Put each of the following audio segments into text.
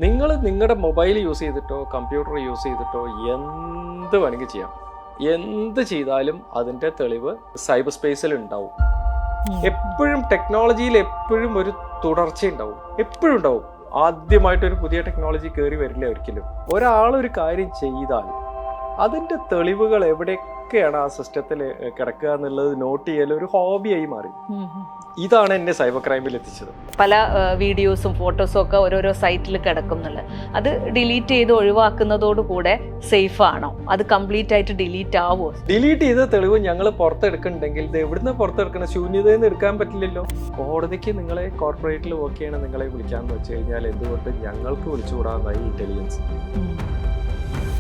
നിങ്ങളുടെ mobile use ചെയ്തിട്ടോ computer use ചെയ്തിട്ടോ എന്ത് വേണമെങ്കിൽ ചെയ്യാം. എന്ത് ചെയ്താലും അതിൻ്റെ തെളിവ് സൈബർ സ്പേസിൽ ഉണ്ടാവും. എപ്പോഴും ടെക്നോളജിയിൽ എപ്പോഴും ഒരു തുടർച്ച ഉണ്ടാവും, എപ്പോഴും ഉണ്ടാവും. ആദ്യമായിട്ടൊരു പുതിയ ടെക്നോളജി കയറി വരില്ല ഒരിക്കലും. ഒരാളൊരു കാര്യം ചെയ്താൽ അതിൻ്റെ തെളിവുകൾ എവിടെയൊക്കെയാണ് ആ സിസ്റ്റത്തിൽ കിടക്കുക എന്നുള്ളത് നോട്ട് ചെയ്യൽ ഒരു ഹോബിയായി മാറി. ഇതാണ് എന്നെ സൈബർ ക്രൈമിൽ എത്തിച്ചത്. പല വീഡിയോസും ഫോട്ടോസും ഒക്കെ ഓരോരോ സൈറ്റിൽ കിടക്കുന്നുള്ളത്, അത് ഡിലീറ്റ് ചെയ്ത് ഒഴിവാക്കുന്നതോടുകൂടെ സേഫ് ആണോ? അത് കംപ്ലീറ്റ് ആയിട്ട് ഡിലീറ്റ് ആവുമോ? ഡിലീറ്റ് ചെയ്ത തെളിവ് ഞങ്ങൾ പുറത്തെടുക്കുന്നുണ്ടെങ്കിൽ ഇത് എവിടുന്ന് പുറത്തെടുക്കണം? ശൂന്യതയിൽ നിന്ന് എടുക്കാൻ പറ്റില്ലല്ലോ. കോടതിക്ക് നിങ്ങളെ കോർപ്പറേറ്റിൽ വർക്ക് ചെയ്യണം നിങ്ങളെ വിളിക്കാമെന്ന് വെച്ച് കഴിഞ്ഞാൽ എന്തുകൊണ്ട് ഞങ്ങൾക്ക് വിളിച്ചുകൂടാന്നായി ഇന്റലിജൻസ്,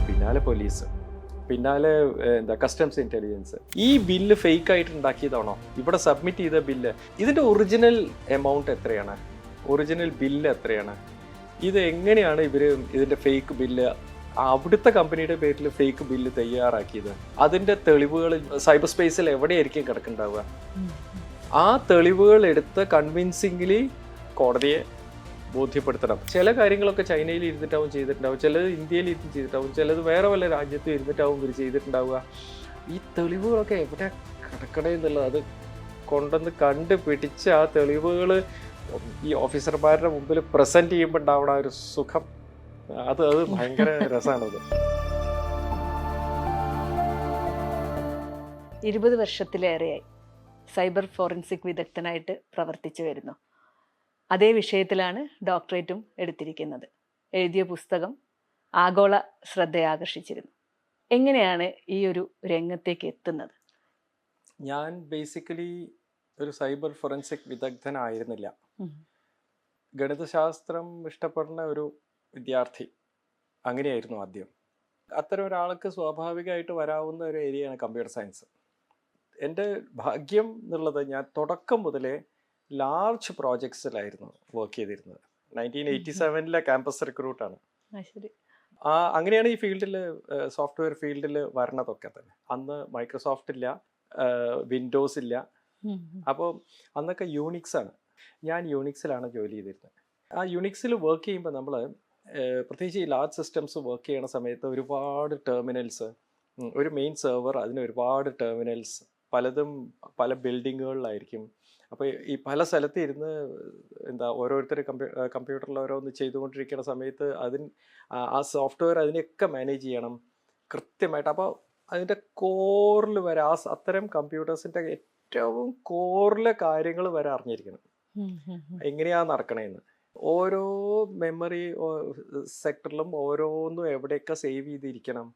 പിന്നാലെ പോലീസ്, പിന്നാലെ കസ്റ്റംസ് ഇന്റലിജൻസ്. ഈ ബില്ല് ഫേക്ക് ആയിട്ട് ഉണ്ടാക്കിയതാണോ? ഇവിടെ സബ്മിറ്റ് ചെയ്ത ബില്ല് ഇതിന്റെ ഒറിജിനൽ എമൗണ്ട് എത്രയാണ്? ഒറിജിനൽ ബില്ല് എത്രയാണ്? ഇത് എങ്ങനെയാണ് ഇതിന്റെ ഫേക്ക് ബില്ല് അവിടുത്തെ കമ്പനിയുടെ പേരിൽ ഫേക്ക് ബില്ല് തയ്യാറാക്കിയത്? അതിന്റെ തെളിവുകൾ സൈബർ സ്പേസിൽ എവിടെയായിരിക്കും കിടക്കുന്നുണ്ടാവുക? ആ തെളിവുകൾ എടുത്ത് കൺവിൻസിംഗ്ലി കോടതിയെ ബോധ്യപ്പെടുത്തണം. ചില കാര്യങ്ങളൊക്കെ ചൈനയിൽ ഇരുന്നിട്ടാവും ചെയ്തിട്ടുണ്ടാവും, ചിലത് ഇന്ത്യയിൽ ഇരുന്ന് ചെയ്തിട്ടാവും, ചിലത് വേറെ വല്ല രാജ്യത്തും ഇരുന്നിട്ടാവും ഇവർ ചെയ്തിട്ടുണ്ടാവുക. ഈ തെളിവുകളൊക്കെ എവിടെ കിടക്കണേ എന്നുള്ളത് അത് കൊണ്ടുവന്ന് കണ്ടുപിടിച്ച് ആ തെളിവുകൾ ഈ ഓഫീസർമാരുടെ മുമ്പിൽ പ്രസന്റ് ചെയ്യുമ്പോൾ ഉണ്ടാവണ ഒരു സുഖം, അത് ഭയങ്കര രസമാണത്. 20 വർഷത്തിലേറെയായി സൈബർ ഫോറൻസിക് വിദഗ്ധനായിട്ട് പ്രവർത്തിച്ചു വരുന്നു. അതേ വിഷയത്തിലാണ് ഡോക്ടറേറ്റും എടുത്തിരിക്കുന്നത്. എഴുതിയ പുസ്തകം ആഗോള ശ്രദ്ധയാകർഷിച്ചിരുന്നു. എങ്ങനെയാണ് ഈ ഒരു രംഗത്തേക്ക് എത്തുന്നത്? ഞാൻ ബേസിക്കലി ഒരു സൈബർ ഫോറൻസിക് വിദഗ്ധനായിരുന്നില്ല. ഗണിതശാസ്ത്രം ഇഷ്ടപ്പെടുന്ന ഒരു വിദ്യാർത്ഥി അങ്ങനെയായിരുന്നു ആദ്യം. അത്തരം ഒരാൾക്ക് സ്വാഭാവികമായിട്ട് വരാവുന്ന ഒരു ഏരിയയാണ് കമ്പ്യൂട്ടർ സയൻസ്. എൻ്റെ ഭാഗ്യം എന്നുള്ളത് ഞാൻ തുടക്കം മുതലേ ലാർജ് പ്രോജക്ട്സിലായിരുന്നു വർക്ക് ചെയ്തിരുന്നത്. 1987 ക്യാമ്പസ് റിക്രൂട്ടാണ്. അങ്ങനെയാണ് ഈ ഫീൽഡിൽ, സോഫ്റ്റ്വെയർ ഫീൽഡിൽ വരണതൊക്കെ തന്നെ. അന്ന് മൈക്രോസോഫ്റ്റ് ഇല്ല, വിൻഡോസ് ഇല്ല. അപ്പോൾ അന്നൊക്കെ യൂണിക്സ് ആണ്. ഞാൻ യൂണിക്സിലാണ് ജോലി ചെയ്തിരുന്നത്. ആ യൂണിക്സിൽ വർക്ക് ചെയ്യുമ്പോൾ നമ്മൾ പ്രത്യേകിച്ച് ഈ ലാർജ് സിസ്റ്റംസ് വർക്ക് ചെയ്യണ സമയത്ത് ഒരുപാട് ടെർമിനൽസ്, ഒരു മെയിൻ സെർവർ, അതിന് ഒരുപാട് ടെർമിനൽസ്, പലതും പല ബിൽഡിങ്ങുകളിലായിരിക്കും. അപ്പോൾ ഈ പല സ്ഥലത്ത് ഇരുന്ന് ഓരോരുത്തർ കമ്പ്യൂട്ടറിൽ ഓരോന്ന് ചെയ്തുകൊണ്ടിരിക്കുന്ന സമയത്ത് ആ സോഫ്റ്റ്വെയർ അതിനെയൊക്കെ മാനേജ് ചെയ്യണം കൃത്യമായിട്ട്. അപ്പോൾ അതിൻ്റെ കോറിൽ വരെ അത്തരം കമ്പ്യൂട്ടേഴ്സിൻ്റെ ഏറ്റവും കോറിലെ കാര്യങ്ങൾ വരെ അറിഞ്ഞിരിക്കണം, എങ്ങനെയാണ് നടക്കണേന്ന്. ഓരോ മെമ്മറി സെക്ടറിലും ഓരോന്നും എവിടെയൊക്കെ സേവ് ചെയ്തിരിക്കണം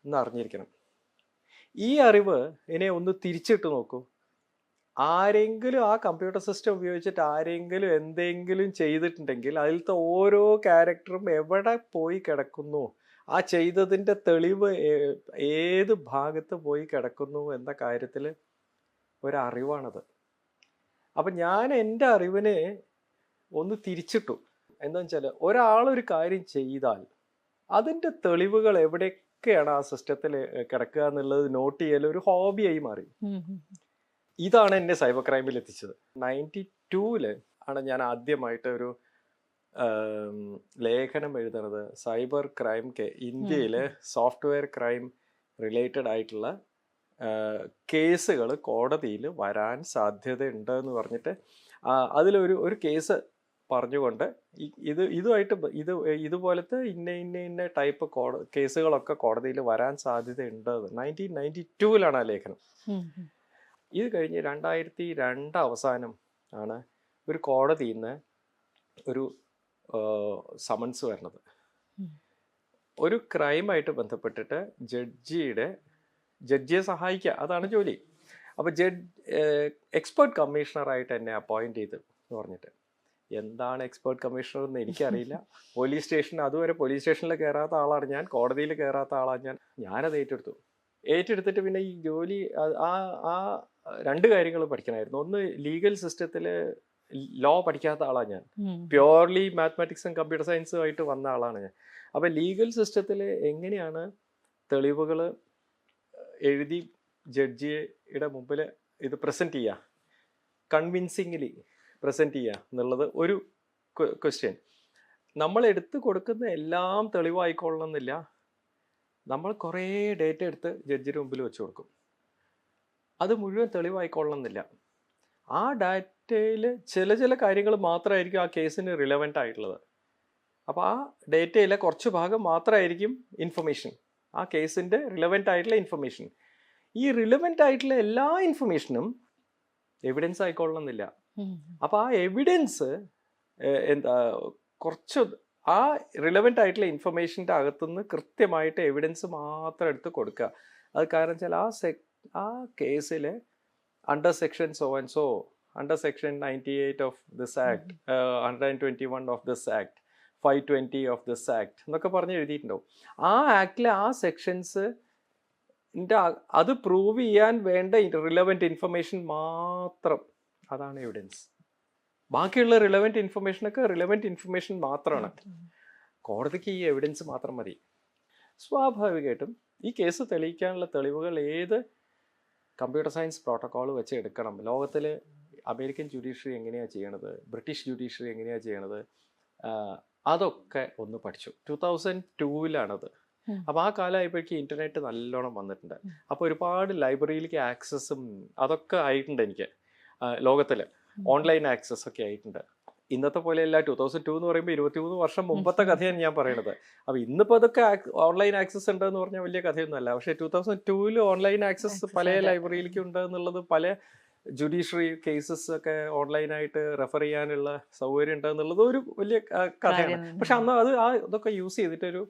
എന്ന് അറിഞ്ഞിരിക്കണം. ഈ അറിവ് ഇനി ഒന്ന് തിരിച്ചിട്ട് നോക്കൂ. ആരെങ്കിലും ആ കമ്പ്യൂട്ടർ സിസ്റ്റം ഉപയോഗിച്ചിട്ട് ആരെങ്കിലും എന്തെങ്കിലും ചെയ്തിട്ടുണ്ടെങ്കിൽ അതിലത്തെ ഓരോ ക്യാരക്ടറും എവിടെ പോയി കിടക്കുന്നു, ആ ചെയ്തതിൻ്റെ തെളിവ് ഏത് ഭാഗത്ത് പോയി കിടക്കുന്നു എന്ന കാര്യത്തിൽ ഒരറിവാണത്. അപ്പം ഞാൻ എൻ്റെ അറിവിനെ ഒന്ന് തിരിച്ചിട്ടു. എന്താണെന്ന് വെച്ചാൽ ഒരാളൊരു കാര്യം ചെയ്താൽ അതിൻ്റെ തെളിവുകൾ എവിടെയൊക്കെയാണ് ആ സിസ്റ്റത്തിൽ കിടക്കുക എന്നുള്ളത് നോട്ട് ചെയ്യൽ ഒരു ഹോബിയായി മാറി. ഇതാണ് എന്നെ സൈബർ ക്രൈമിൽ എത്തിച്ചത്. 92 ആണ് ഞാൻ ആദ്യമായിട്ട് ഒരു ലേഖനം എഴുതുന്നത്. സൈബർ ക്രൈം ഇന്ത്യയിൽ സോഫ്റ്റ്വെയർ ക്രൈം റിലേറ്റഡ് ആയിട്ടുള്ള കേസുകൾ കോടതിയിൽ വരാൻ സാധ്യതയുണ്ട് എന്ന് പറഞ്ഞിട്ട് അതിലൊരു കേസ് പറഞ്ഞുകൊണ്ട് ഇതുപോലത്തെ ഇന്ന ടൈപ്പ് കേസുകളൊക്കെ കോടതിയിൽ വരാൻ സാധ്യതയുണ്ട്. 1992 ആ ലേഖനം. ഇത് കഴിഞ്ഞ് 2002 അവസാനം ആണ് ഒരു കോടതിയിൽ നിന്ന് ഒരു സമൻസ് വരുന്നത്. ഒരു ക്രൈമായിട്ട് ബന്ധപ്പെട്ടിട്ട് ജഡ്ജിയെ സഹായിക്കുക, അതാണ് ജോലി. അപ്പോൾ എക്സ്പേർട്ട് കമ്മീഷണറായിട്ട് എന്നെ അപ്പോയിൻറ്റ് ചെയ്തു എന്ന് പറഞ്ഞിട്ട്. എന്താണ് എക്സ്പേർട്ട് കമ്മീഷണർ എന്ന് എനിക്കറിയില്ല. പോലീസ് സ്റ്റേഷനിൽ കയറാത്ത ആളാണ് ഞാൻ, കോടതിയിൽ കയറാത്ത ആളാണ് ഞാനത് ഏറ്റെടുത്തിട്ട് പിന്നെ ഈ ജോലി ആ 2 കാര്യങ്ങൾ പഠിക്കണമായിരുന്നു. ഒന്ന്, ലീഗൽ സിസ്റ്റത്തിൽ ലോ പഠിക്കാത്ത ആളാണ് ഞാൻ. പ്യോർലി മാത്തമാറ്റിക്സും കമ്പ്യൂട്ടർ സയൻസും ആയിട്ട് വന്ന ആളാണ് ഞാൻ. അപ്പം ലീഗൽ സിസ്റ്റത്തിൽ എങ്ങനെയാണ് തെളിവുകൾ എഴുതി ജഡ്ജിയുടെ മുമ്പിൽ ഇത് പ്രസൻറ്റ് ചെയ്യുക, കൺവിൻസിംഗ്ലി പ്രസൻറ്റ് ചെയ്യുക എന്നുള്ളത് ഒരു ക്വസ്റ്റ്യൻ. നമ്മൾ എടുത്ത് കൊടുക്കുന്ന എല്ലാം തെളിവായിക്കൊള്ളണമെന്നില്ല. നമ്മൾ കുറേ ഡേറ്റ എടുത്ത് ജഡ്ജിന് മുമ്പിൽ വെച്ച് കൊടുക്കും. അത് മുഴുവൻ തെളിവായിക്കൊള്ളണമെന്നില്ല. ആ ഡാറ്റയിൽ ചില കാര്യങ്ങൾ മാത്രമായിരിക്കും ആ കേസിന് റിലവൻ്റ് ആയിട്ടുള്ളത്. അപ്പോൾ ആ ഡേറ്റയിലെ കുറച്ച് ഭാഗം മാത്രമായിരിക്കും ഇൻഫർമേഷൻ, ആ കേസിൻ്റെ റിലവൻ്റ് ആയിട്ടുള്ള ഇൻഫർമേഷൻ. ഈ റിലവൻ്റ് ആയിട്ടുള്ള എല്ലാ ഇൻഫർമേഷനും എവിഡൻസ് ആയിക്കൊള്ളണമെന്നില്ല. അപ്പോൾ ആ എവിഡൻസ് എന്താ കുറച്ച് ആ റിലവൻ്റ് ആയിട്ടുള്ള ഇൻഫർമേഷൻ്റെ അകത്തുനിന്ന് കൃത്യമായിട്ട് എവിഡൻസ് മാത്രം എടുത്ത് കൊടുക്കുക. അത് കാരണം വെച്ചാൽ ആ കേസിൽ under section so and so, under section 98 of this act, 121 of this act, 520 of this act എന്നൊക്കെ പറഞ്ഞ് എഴുതിയിട്ടുണ്ടാവും. ആ ആക്ടിലെ ആ സെക്ഷൻസ് അത് പ്രൂവ് ചെയ്യാൻ വേണ്ട റിലവൻറ്റ് ഇൻഫർമേഷൻ മാത്രം, അതാണ് എവിഡൻസ്. ബാക്കിയുള്ള റിലവൻറ്റ് ഇൻഫർമേഷനൊക്കെ റിലവൻറ്റ് ഇൻഫർമേഷൻ മാത്രമാണ്. കോടതിക്ക് ഈ എവിഡൻസ് മാത്രം മതി. സ്വാഭാവികമായിട്ടും ഈ കേസ് തെളിയിക്കാനുള്ള തെളിവുകൾ ഏത് കമ്പ്യൂട്ടർ സയൻസ് പ്രോട്ടോക്കോൾ വെച്ച് എടുക്കണം, ലോകത്തിൽ അമേരിക്കൻ ജുഡീഷ്യറി എങ്ങനെയാണ് ചെയ്യണത്, ബ്രിട്ടീഷ് ജുഡീഷ്യറി എങ്ങനെയാണ് ചെയ്യണത്, അതൊക്കെ ഒന്ന് പഠിച്ചു. 2002-ലാണത്. അപ്പോൾ ആ കാലമായപ്പോഴേക്കും ഇൻ്റർനെറ്റ് നല്ലോണം വന്നിട്ടുണ്ട്. അപ്പോൾ ഒരുപാട് ലൈബ്രറിയിലേക്ക് ആക്സസും അതൊക്കെ ആയിട്ടുണ്ട് എനിക്ക്. ലോകത്തിൽ ഓൺലൈൻ ആക്സസ് ഒക്കെ ആയിട്ടുണ്ട്. ഇന്നത്തെ പോലെയല്ല. 2002 എന്ന് പറയുമ്പോൾ 23 വർഷം മുമ്പത്തെ കഥയാണ് ഞാൻ പറയണത്. അപ്പോൾ ഇന്നിപ്പോൾ അതൊക്കെ ഓൺലൈൻ ആക്സസ് ഉണ്ടെന്ന് പറഞ്ഞാൽ വലിയ കഥയൊന്നും അല്ല. പക്ഷേ 2002-ൽ ഓൺലൈൻ ആക്സസ് പല ലൈബ്രറിയിലേക്കും ഉണ്ട് എന്നുള്ളത്, പല ജുഡീഷ്യറി കേസസ് ഒക്കെ ഓൺലൈനായിട്ട് റെഫർ ചെയ്യാനുള്ള സൗകര്യം ഉണ്ട് എന്നുള്ളത് ഒരു വലിയ കഥയാണ്. പക്ഷെ അന്ന് അതൊക്കെ യൂസ് ചെയ്തിട്ടൊരു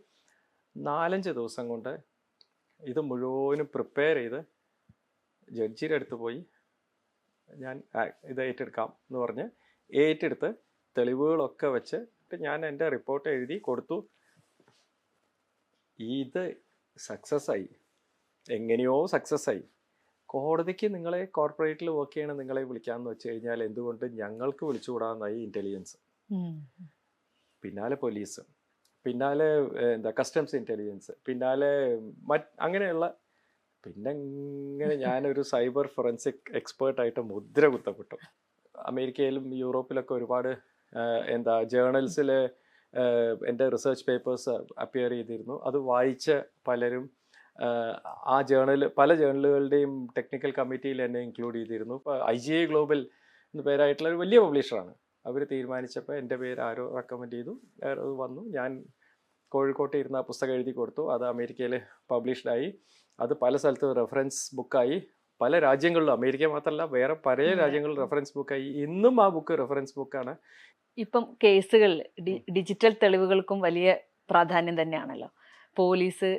4-5 ദിവസം കൊണ്ട് ഇത് മുഴുവനും പ്രിപ്പയർ ചെയ്ത് ജഡ്ജിയുടെ അടുത്ത് പോയി ഞാൻ ഇത് ഏറ്റെടുക്കാം എന്ന് പറഞ്ഞ് ഏറ്റെടുത്ത് തെളിവുകളൊക്കെ വെച്ച് ഞാൻ എൻ്റെ റിപ്പോർട്ട് എഴുതി കൊടുത്തു. ഇത് സക്സസ് ആയി, എങ്ങനെയോ സക്സസ് ആയി. കോടതിക്ക് നിങ്ങളെ കോർപ്പറേറ്റിൽ വർക്ക് ചെയ്യണം നിങ്ങളെ വിളിക്കാമെന്ന് വെച്ച് കഴിഞ്ഞാൽ എന്തുകൊണ്ട് ഞങ്ങൾക്ക് വിളിച്ചുകൂടാന്നായി ഇൻ്റലിജൻസ്, പിന്നാലെ പോലീസ്, പിന്നാലെ കസ്റ്റംസ് ഇൻ്റലിജൻസ്, പിന്നാലെ അങ്ങനെയുള്ള, പിന്നെ ഇങ്ങനെ ഞാനൊരു സൈബർ ഫോറൻസിക് എക്സ്പേർട്ടായിട്ട് മുദ്ര കുത്തപ്പെട്ടു. അമേരിക്കയിലും യൂറോപ്പിലൊക്കെ ഒരുപാട് ജേർണൽസിൽ എൻ്റെ റിസർച്ച് പേപ്പേഴ്സ് അപ്പിയർ ചെയ്തിരുന്നു. അത് വായിച്ച പലരും പല ജേർണലുകളുടെയും ടെക്നിക്കൽ കമ്മിറ്റിയിൽ എന്നെ ഇൻക്ലൂഡ് ചെയ്തിരുന്നു. ഇപ്പോൾ IGI ഗ്ലോബൽ എന്ന പേരായിട്ടുള്ള ഒരു വലിയ പബ്ലിഷറാണ്. അവർ തീരുമാനിച്ചപ്പോൾ എൻ്റെ പേര് ആരോ റെക്കമെൻഡ് ചെയ്തു, അത് വന്നു. ഞാൻ കോഴിക്കോട്ട് ഇരുന്ന പുസ്തകം എഴുതി കൊടുത്തു. അത് അമേരിക്കയിൽ പബ്ലിഷ്ഡായി. അത് പല സ്ഥലത്തും റെഫറൻസ് ബുക്കായി. പല രാജ്യങ്ങളിലും, അമേരിക്ക മാത്രമല്ല വേറെ പല രാജ്യങ്ങളിലും റെഫറൻസ് ബുക്കായി. ഇന്നും ആ ബുക്ക് റെഫറൻസ് ബുക്കാണ്. ഇപ്പം കേസുകൾ ഡിജിറ്റൽ തെളിവുകൾക്കും വലിയ പ്രാധാന്യം തന്നെയാണല്ലോ. Police,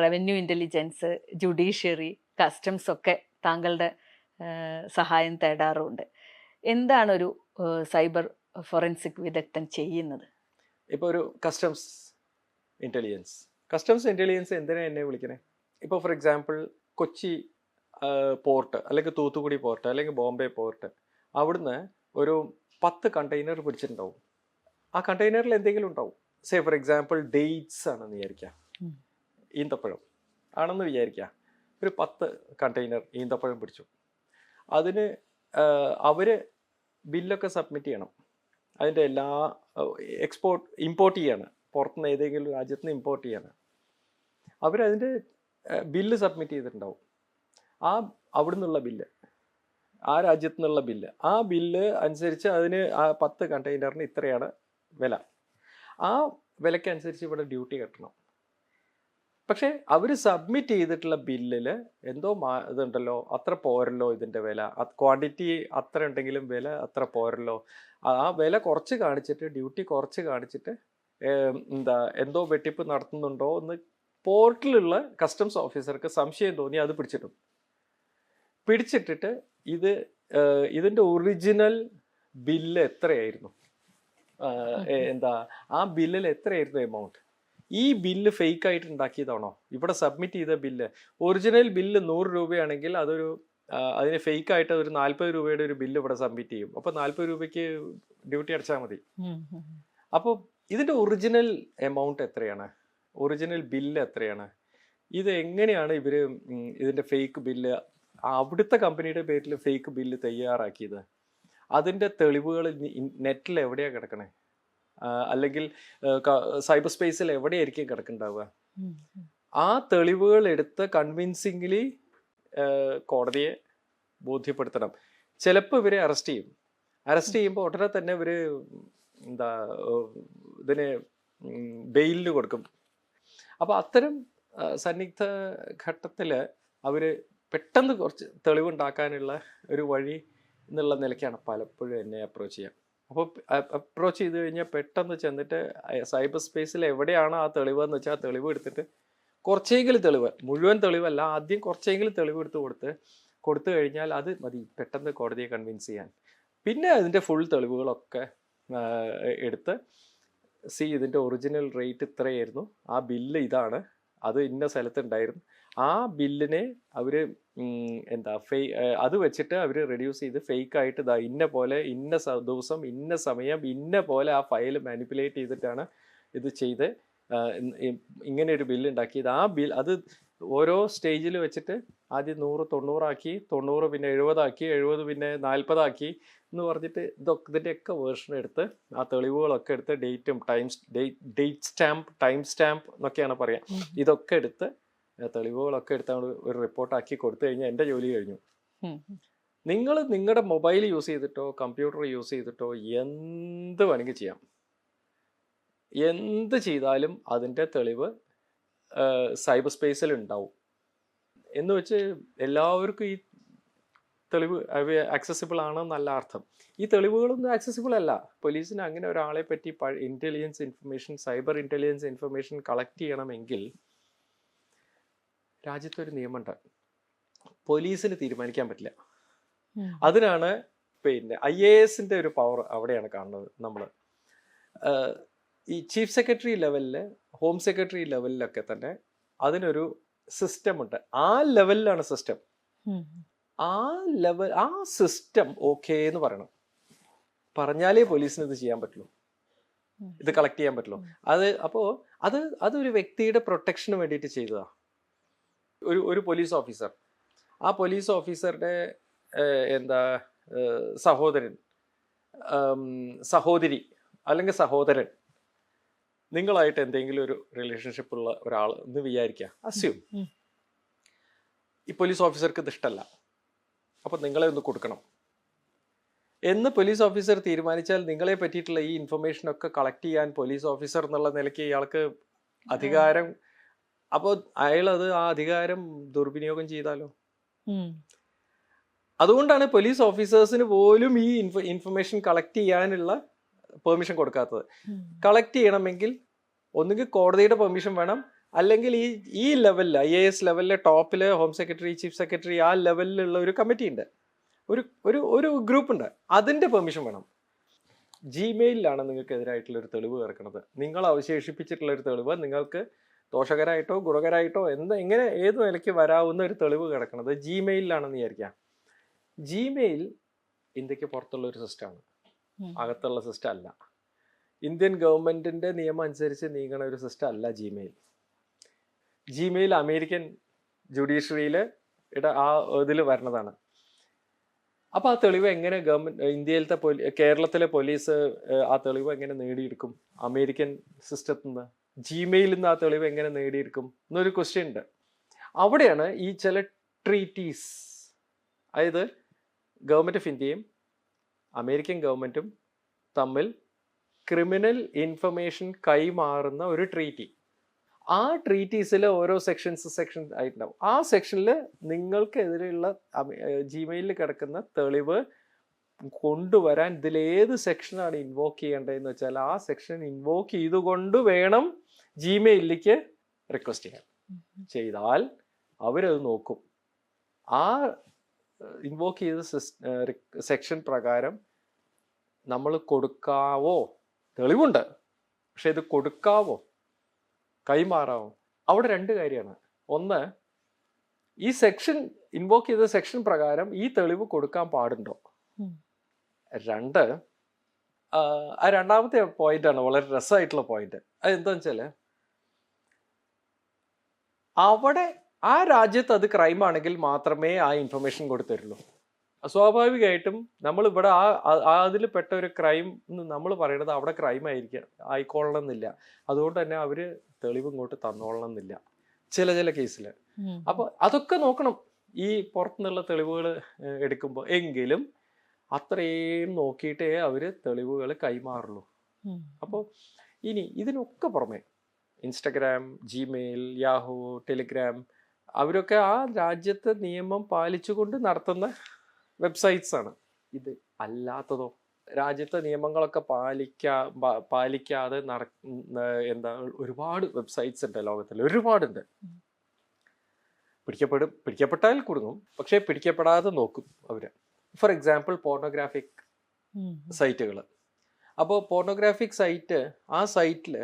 revenue intelligence, judiciary, customs ഒക്കെ താങ്കളുടെ സഹായം തേടാറുണ്ട്. എന്താണ് ഒരു സൈബർ ഫോറൻസിക് വിദഗ്ധൻ ചെയ്യുന്നത്? ഇപ്പോൾ ഒരു കസ്റ്റംസ് ഇൻ്റലിജൻസ് എന്തിനാണ് എന്നെ വിളിക്കണേ? ഇപ്പോൾ ഫോർ എക്സാമ്പിൾ കൊച്ചി പോർട്ട്, അല്ലെങ്കിൽ തൂത്തുക്കുടി പോർട്ട്, അല്ലെങ്കിൽ ബോംബെ പോർട്ട്, അവിടുന്ന് ഒരു 10 കണ്ടെയ്നർ പിടിച്ചിട്ടുണ്ടാവും. ആ കണ്ടെയ്നറിൽ എന്തെങ്കിലും ഉണ്ടാവും. സേ ഫോർ എക്സാമ്പിൾ ഡേറ്റ്സ് ആണെന്ന് വിചാരിക്കാം, ഈന്തപ്പഴം ആണെന്ന് വിചാരിക്കുക. ഒരു 10 കണ്ടെയ്നർ ഈന്തപ്പഴം പിടിച്ചു. അതിന് അവർ ബില്ലൊക്കെ സബ്മിറ്റ് ചെയ്യണം. അതിൻ്റെ എല്ലാ ഇമ്പോർട്ട് ചെയ്യാണ്, പുറത്തുനിന്ന് ഏതെങ്കിലും രാജ്യത്ത് നിന്ന് ഇമ്പോർട്ട് ചെയ്യാണ്. അവരതിൻ്റെ ബില്ല് സബ്മിറ്റ് ചെയ്തിട്ടുണ്ടാവും. അവിടെ നിന്നുള്ള ബില്ല്, ആ രാജ്യത്തു നിന്നുള്ള ബില്ല്, ആ ബില്ല് അനുസരിച്ച് അതിന് ആ 10 കണ്ടെയ്നറിന് ഇത്രയാണ് വില. ആ വിലക്കനുസരിച്ച് ഇവിടെ ഡ്യൂട്ടി കെട്ടണം. പക്ഷേ അവർ സബ്മിറ്റ് ചെയ്തിട്ടുള്ള ബില്ലിൽ എന്തോ ഇതുണ്ടല്ലോ, അത്ര പോരല്ലോ ഇതിൻ്റെ വില, ക്വാണ്ടിറ്റി അത്ര ഉണ്ടെങ്കിലും വില അത്ര പോരല്ലോ, ആ വില കുറച്ച് കാണിച്ചിട്ട്, ഡ്യൂട്ടി കുറച്ച് കാണിച്ചിട്ട് എന്തോ വെട്ടിപ്പ് നടത്തുന്നുണ്ടോ എന്ന് പോർട്ടിലുള്ള കസ്റ്റംസ് ഓഫീസർക്ക് സംശയം തോന്നി അത് പിടിച്ചിട്ടിട്ട് ഇതിൻ്റെ ഒറിജിനൽ ബില്ല് എത്രയായിരുന്നു, ആ ബില്ലിൽ എത്രയായിരുന്നു എമൗണ്ട്, ഈ ബില്ല് ഫേക്ക് ആയിട്ട് ഉണ്ടാക്കിയതാണോ, ഇവിടെ സബ്മിറ്റ് ചെയ്ത ബില്ല്, ഒറിജിനൽ ബില്ല് 100 രൂപയാണെങ്കിൽ അതിന് ഫേക്ക് ആയിട്ട് ഒരു 40 രൂപയുടെ ഒരു ബില്ല് ഇവിടെ സബ്മിറ്റ് ചെയ്യും. അപ്പോൾ 40 രൂപയ്ക്ക് ഡ്യൂട്ടി അടച്ചാൽ മതി. അപ്പോൾ ഇതിൻ്റെ ഒറിജിനൽ എമൗണ്ട് എത്രയാണ്, ഒറിജിനൽ ബില്ല് എത്രയാണ്, ഇത് എങ്ങനെയാണ് ഇവർ ഇതിൻ്റെ ഫേക്ക് ബില്ല്, അവിടുത്തെ കമ്പനിയുടെ പേരിൽ ഫേക്ക് ബില്ല് തയ്യാറാക്കിയത്, അതിൻ്റെ തെളിവുകൾ നെറ്റിൽ എവിടെയാണ് കിടക്കണേ, അല്ലെങ്കിൽ സൈബർ സ്പേസിൽ എവിടെയായിരിക്കും കിടക്കുന്നുണ്ടാവുക. ആ തെളിവുകൾ എടുത്ത് കൺവിൻസിംഗ്ലി കോടതിയെ ബോധ്യപ്പെടുത്തണം. ചിലപ്പോൾ ഇവരെ അറസ്റ്റ് ചെയ്യുമ്പോൾ ഉടനെ തന്നെ ഇവർ ഇതിന് ബെയിലിന് കൊടുക്കും. അപ്പോൾ അത്തരം സന്നിഗ്ധ ഘട്ടത്തിൽ അവർ പെട്ടെന്ന് കുറച്ച് തെളിവുണ്ടാക്കാനുള്ള ഒരു വഴി എന്നുള്ള നിലയ്ക്കാണ് പലപ്പോഴും എന്നെ അപ്രോച്ച് ചെയ്യുക. അപ്പോൾ അപ്രോച്ച് ചെയ്ത് കഴിഞ്ഞാൽ പെട്ടെന്ന് ചെന്നിട്ട് സൈബർ സ്പേസിൽ എവിടെയാണ് ആ തെളിവെന്ന് വെച്ചാൽ ആ തെളിവ് എടുത്തിട്ട് കുറച്ചെങ്കിലും തെളിവ്, മുഴുവൻ തെളിവല്ല, ആദ്യം കുറച്ചെങ്കിലും തെളിവ് കൊടുത്തു കഴിഞ്ഞാൽ അത് മതി പെട്ടെന്ന് കോടതിയെ കൺവിൻസ് ചെയ്യാൻ. പിന്നെ അതിൻ്റെ ഫുൾ തെളിവുകളൊക്കെ എടുത്ത് ഇതിൻ്റെ ഒറിജിനൽ റേറ്റ് ഇത്രയായിരുന്നു, ആ ബില്ല് ഇതാണ്, അത് ഇന്ന സ്ഥലത്തുണ്ടായിരുന്നു, ആ ബില്ലിനെ അവർ അത് വെച്ചിട്ട് അവർ റെഡ്യൂസ് ചെയ്ത് ഫേക്കായിട്ട് ഇന്ന പോലെ ഇന്ന ദിവസം ഇന്ന സമയം ഇന്ന പോലെ ആ ഫയൽ മാനിപ്പുലേറ്റ് ചെയ്തിട്ടാണ് ഇത് ചെയ്ത് ഇങ്ങനെ ഒരു ബില്ല് ഉണ്ടാക്കിയത്. ആ അത് ഓരോ സ്റ്റേജിൽ വെച്ചിട്ട് ആദ്യം 100 90 ആക്കി, 90 പിന്നെ 70 ആക്കി, 70 പിന്നെ 40 ആക്കി എന്ന് പറഞ്ഞിട്ട് ഇതിൻ്റെയൊക്കെ വേർഷൻ എടുത്ത് ആ തെളിവുകളൊക്കെ എടുത്ത് ടൈം സ്റ്റാമ്പ് എന്നൊക്കെയാണ് പറയാം, ഇതൊക്കെ എടുത്ത് തെളിവുകളൊക്കെ എടുത്ത് ഒരു റിപ്പോർട്ടാക്കി കൊടുത്തു കഴിഞ്ഞാൽ എൻ്റെ ജോലി കഴിഞ്ഞു. നിങ്ങൾ നിങ്ങളുടെ മൊബൈൽ യൂസ് ചെയ്തിട്ടോ കമ്പ്യൂട്ടർ യൂസ് ചെയ്തിട്ടോ എന്ത് വേണമെങ്കിൽ ചെയ്യാം. എന്ത് ചെയ്താലും അതിൻ്റെ തെളിവ് സൈബർ സ്പേസിൽ ഉണ്ടാവും. എന്ന് വെച്ച് എല്ലാവർക്കും ഈ തെളിവ് ആക്സസിബിൾ ആണെന്നല്ല അർത്ഥം. ഈ തെളിവുകളൊന്നും ആക്സസിബിൾ അല്ല. പോലീസിന് അങ്ങനെ ഒരാളെ പറ്റി intelligence information, cyber intelligence information collect ചെയ്യണമെങ്കിൽ രാജ്യത്തൊരു നിയമമുണ്ട്, പോലീസിന് തീരുമാനിക്കാൻ പറ്റില്ല. അതിനാണ് IAS ഒരു പവർ അവിടെയാണ് കാണുന്നത്. നമ്മൾ ഈ ചീഫ് സെക്രട്ടറി ലെവലിൽ, ഹോം സെക്രട്ടറി ലെവലിലൊക്കെ തന്നെ അതിനൊരു സിസ്റ്റം ഉണ്ട്. ആ ലെവലിലാണ് സിസ്റ്റം. ആ സിസ്റ്റം ഓക്കേ എന്ന് പറയണം. പറഞ്ഞാലേ പോലീസിന് ഇത് ചെയ്യാൻ പറ്റുള്ളൂ, ഇത് കളക്ട് ചെയ്യാൻ പറ്റുള്ളൂ. അതൊരു വ്യക്തിയുടെ പ്രൊട്ടക്ഷന് വേണ്ടിയിട്ട് ചെയ്തതാ. ഒരു പോലീസ് ഓഫീസർ, ആ പോലീസ് ഓഫീസറുടെ സഹോദരൻ, സഹോദരി അല്ലെങ്കിൽ സഹോദരൻ നിങ്ങളായിട്ട് എന്തെങ്കിലും ഒരു റിലേഷൻഷിപ്പ് ഉള്ള ഒരാൾ എന്ന് വിചാരിക്കുക, അസ്യൂം. ഈ പോലീസ് ഓഫീസർക്ക് ഇത് ഇഷ്ടമല്ല, അപ്പൊ നിങ്ങളെ ഒന്ന് കൊടുക്കണം എന്ന് പോലീസ് ഓഫീസർ തീരുമാനിച്ചാൽ നിങ്ങളെ പറ്റിയിട്ടുള്ള ഈ ഇൻഫർമേഷനൊക്കെ കളക്ട് ചെയ്യാൻ പോലീസ് ഓഫീസർ എന്നുള്ള നിലയ്ക്ക് ഇയാൾക്ക് അധികാരം, അപ്പോൾ അയാളത് ആ അധികാരം ദുർവിനിയോഗം ചെയ്താലോ. അതുകൊണ്ടാണ് പോലീസ് ഓഫീസേഴ്സിന് പോലും ഈ ഇൻഫർമേഷൻ കളക്ട് ചെയ്യാനുള്ള പെർമിഷൻ കൊടുക്കാത്തത്. കളക്ട് ചെയ്യണമെങ്കിൽ ഒന്നുകിൽ കോടതിയുടെ പെർമിഷൻ വേണം, അല്ലെങ്കിൽ ഈ ലെവലിൽ IAS ലെവലിലെ ടോപ്പില് ഹോം സെക്രട്ടറി, ചീഫ് സെക്രട്ടറി, ആ ലെവലിലുള്ള ഒരു കമ്മിറ്റി ഉണ്ട്, ഒരു ഗ്രൂപ്പ് ഉണ്ട്, അതിന്റെ പെർമിഷൻ വേണം. ജിമെയിലാണ് നിങ്ങൾക്ക് എതിരായിട്ടുള്ള ഒരു തെളിവ് കിടക്കുന്നത്. നിങ്ങൾ അവശേഷിപ്പിച്ചിട്ടുള്ള ഒരു തെളിവ് നിങ്ങൾക്ക് ദോഷകരമായിട്ടോ ഗുണകരമായിട്ടോ എങ്ങനെ ഏത് നിലയ്ക്ക് വരാവുന്ന ഒരു തെളിവ് കിടക്കുന്നത് ജിമെയിലാണെന്ന് വിചാരിക്കാം. ജിമെയിൽ ഇന്ത്യക്ക് പുറത്തുള്ള ഒരു സിസ്റ്റമാണ്, അകത്തുള്ള സിസ്റ്റം അല്ല. ഇന്ത്യൻ ഗവൺമെന്റിന്റെ നിയമം അനുസരിച്ച് നീങ്ങണ ഒരു സിസ്റ്റം അല്ല ജിമെയിൽ അമേരിക്കൻ ജുഡീഷ്യറിയില് ആ ഇതിൽ വരുന്നതാണ്. അപ്പൊ ആ തെളിവ് എങ്ങനെ ഇന്ത്യയിലത്തെ കേരളത്തിലെ പോലീസ് ആ തെളിവ് എങ്ങനെ നേടിയെടുക്കും? അമേരിക്കൻ സിസ്റ്റത്തിൽ നിന്ന് ജിമെയിലിൽ നിന്ന് ആ തെളിവ് എങ്ങനെ നേടിയെടുക്കും എന്നൊരു ക്വസ്റ്റ്യൻ ഉണ്ട്. അവിടെയാണ് ഈ ചില ട്രീറ്റീസ്, അതായത് ഗവൺമെന്റ് ഓഫ് ഇന്ത്യയും അമേരിക്കൻ ഗവൺമെന്റും തമ്മിൽ ക്രിമിനൽ ഇൻഫർമേഷൻ കൈമാറുന്ന ഒരു ട്രീറ്റി. ആ ട്രീറ്റീസിൽ ഓരോ സെക്ഷൻ ആയിട്ടുണ്ടാവും. ആ സെക്ഷനിൽ നിങ്ങൾക്കെതിരെയുള്ള ജിമെയിലിൽ കിടക്കുന്ന തെളിവ് കൊണ്ടുവരാൻ ഇതിലേത് സെക്ഷനാണ് ഇൻവോക്ക് ചെയ്യേണ്ടതെന്ന് വെച്ചാൽ ആ സെക്ഷൻ ഇൻവോക്ക് ചെയ്തുകൊണ്ട് വേണം ജിമെയിലിലേക്ക് റിക്വസ്റ്റ് ചെയ്യാൻ. ചെയ്താൽ അവരത് നോക്കും. ആ ഇൻവോക്ക് ചെയ്ത സെക്ഷൻ പ്രകാരം നമ്മൾ കൊടുക്കാവോ, തെളിവുണ്ട്, പക്ഷെ ഇത് കൊടുക്കാവോ, കൈമാറാവോ? അവിടെ രണ്ട് കാര്യമാണ്. ഒന്ന്, ഈ സെക്ഷൻ ഇൻവോക്ക് ചെയ്ത സെക്ഷൻ പ്രകാരം ഈ തെളിവ് കൊടുക്കാൻ പാടുണ്ടോ. രണ്ട്, ആ രണ്ടാമത്തെ പോയിന്റാണ് വളരെ രസമായിട്ടുള്ള പോയിന്റ്. അത് എന്താന്ന് വെച്ചാല് അവിടെ ആ രാജ്യത്ത് അത് ക്രൈം ആണെങ്കിൽ മാത്രമേ ആ ഇൻഫർമേഷൻ കൊടുത്തരുള്ളൂ. സ്വാഭാവികമായിട്ടും നമ്മൾ ഇവിടെ അതിൽ പെട്ട ഒരു ക്രൈം നമ്മൾ പറയണത് അവിടെ ക്രൈം ആയിക്കൊള്ളണം എന്നില്ല. അതുകൊണ്ട് തന്നെ അവര് തെളിവ് ഇങ്ങോട്ട് തന്നോളണം എന്നില്ല ചില കേസിൽ. അപ്പൊ അതൊക്കെ നോക്കണം ഈ പുറത്തുനിന്നുള്ള തെളിവുകൾ എടുക്കുമ്പോൾ. എങ്കിലും അത്രയും നോക്കിയിട്ടേ അവര് തെളിവുകൾ കൈമാറുള്ളൂ. അപ്പോൾ ഇനി ഇതിനൊക്കെ പുറമെ ഇൻസ്റ്റഗ്രാം, ജിമെയിൽ, യാഹൂ, ടെലിഗ്രാം, അവരൊക്കെ ആ രാജ്യത്തെ നിയമം പാലിച്ചുകൊണ്ട് നടത്തുന്ന വെബ്സൈറ്റ്സ് ആണ്. ഇത് അല്ലാത്തതോ രാജ്യത്തെ നിയമങ്ങളൊക്കെ പാലിക്കാതെ ഒരുപാട് വെബ്സൈറ്റ്സ് ഉണ്ട് ലോകത്തിൽ, ഒരുപാടുണ്ട്. പിടിക്കപ്പെട്ടാൽ കുടുങ്ങും, പക്ഷെ പിടിക്കപ്പെടാതെ നോക്കും അവര്. ഫോർ എക്സാമ്പിൾ പോർണോഗ്രാഫിക് സൈറ്റുകൾ. അപ്പോൾ പോർണോഗ്രാഫിക് സൈറ്റ്, ആ സൈറ്റിൽ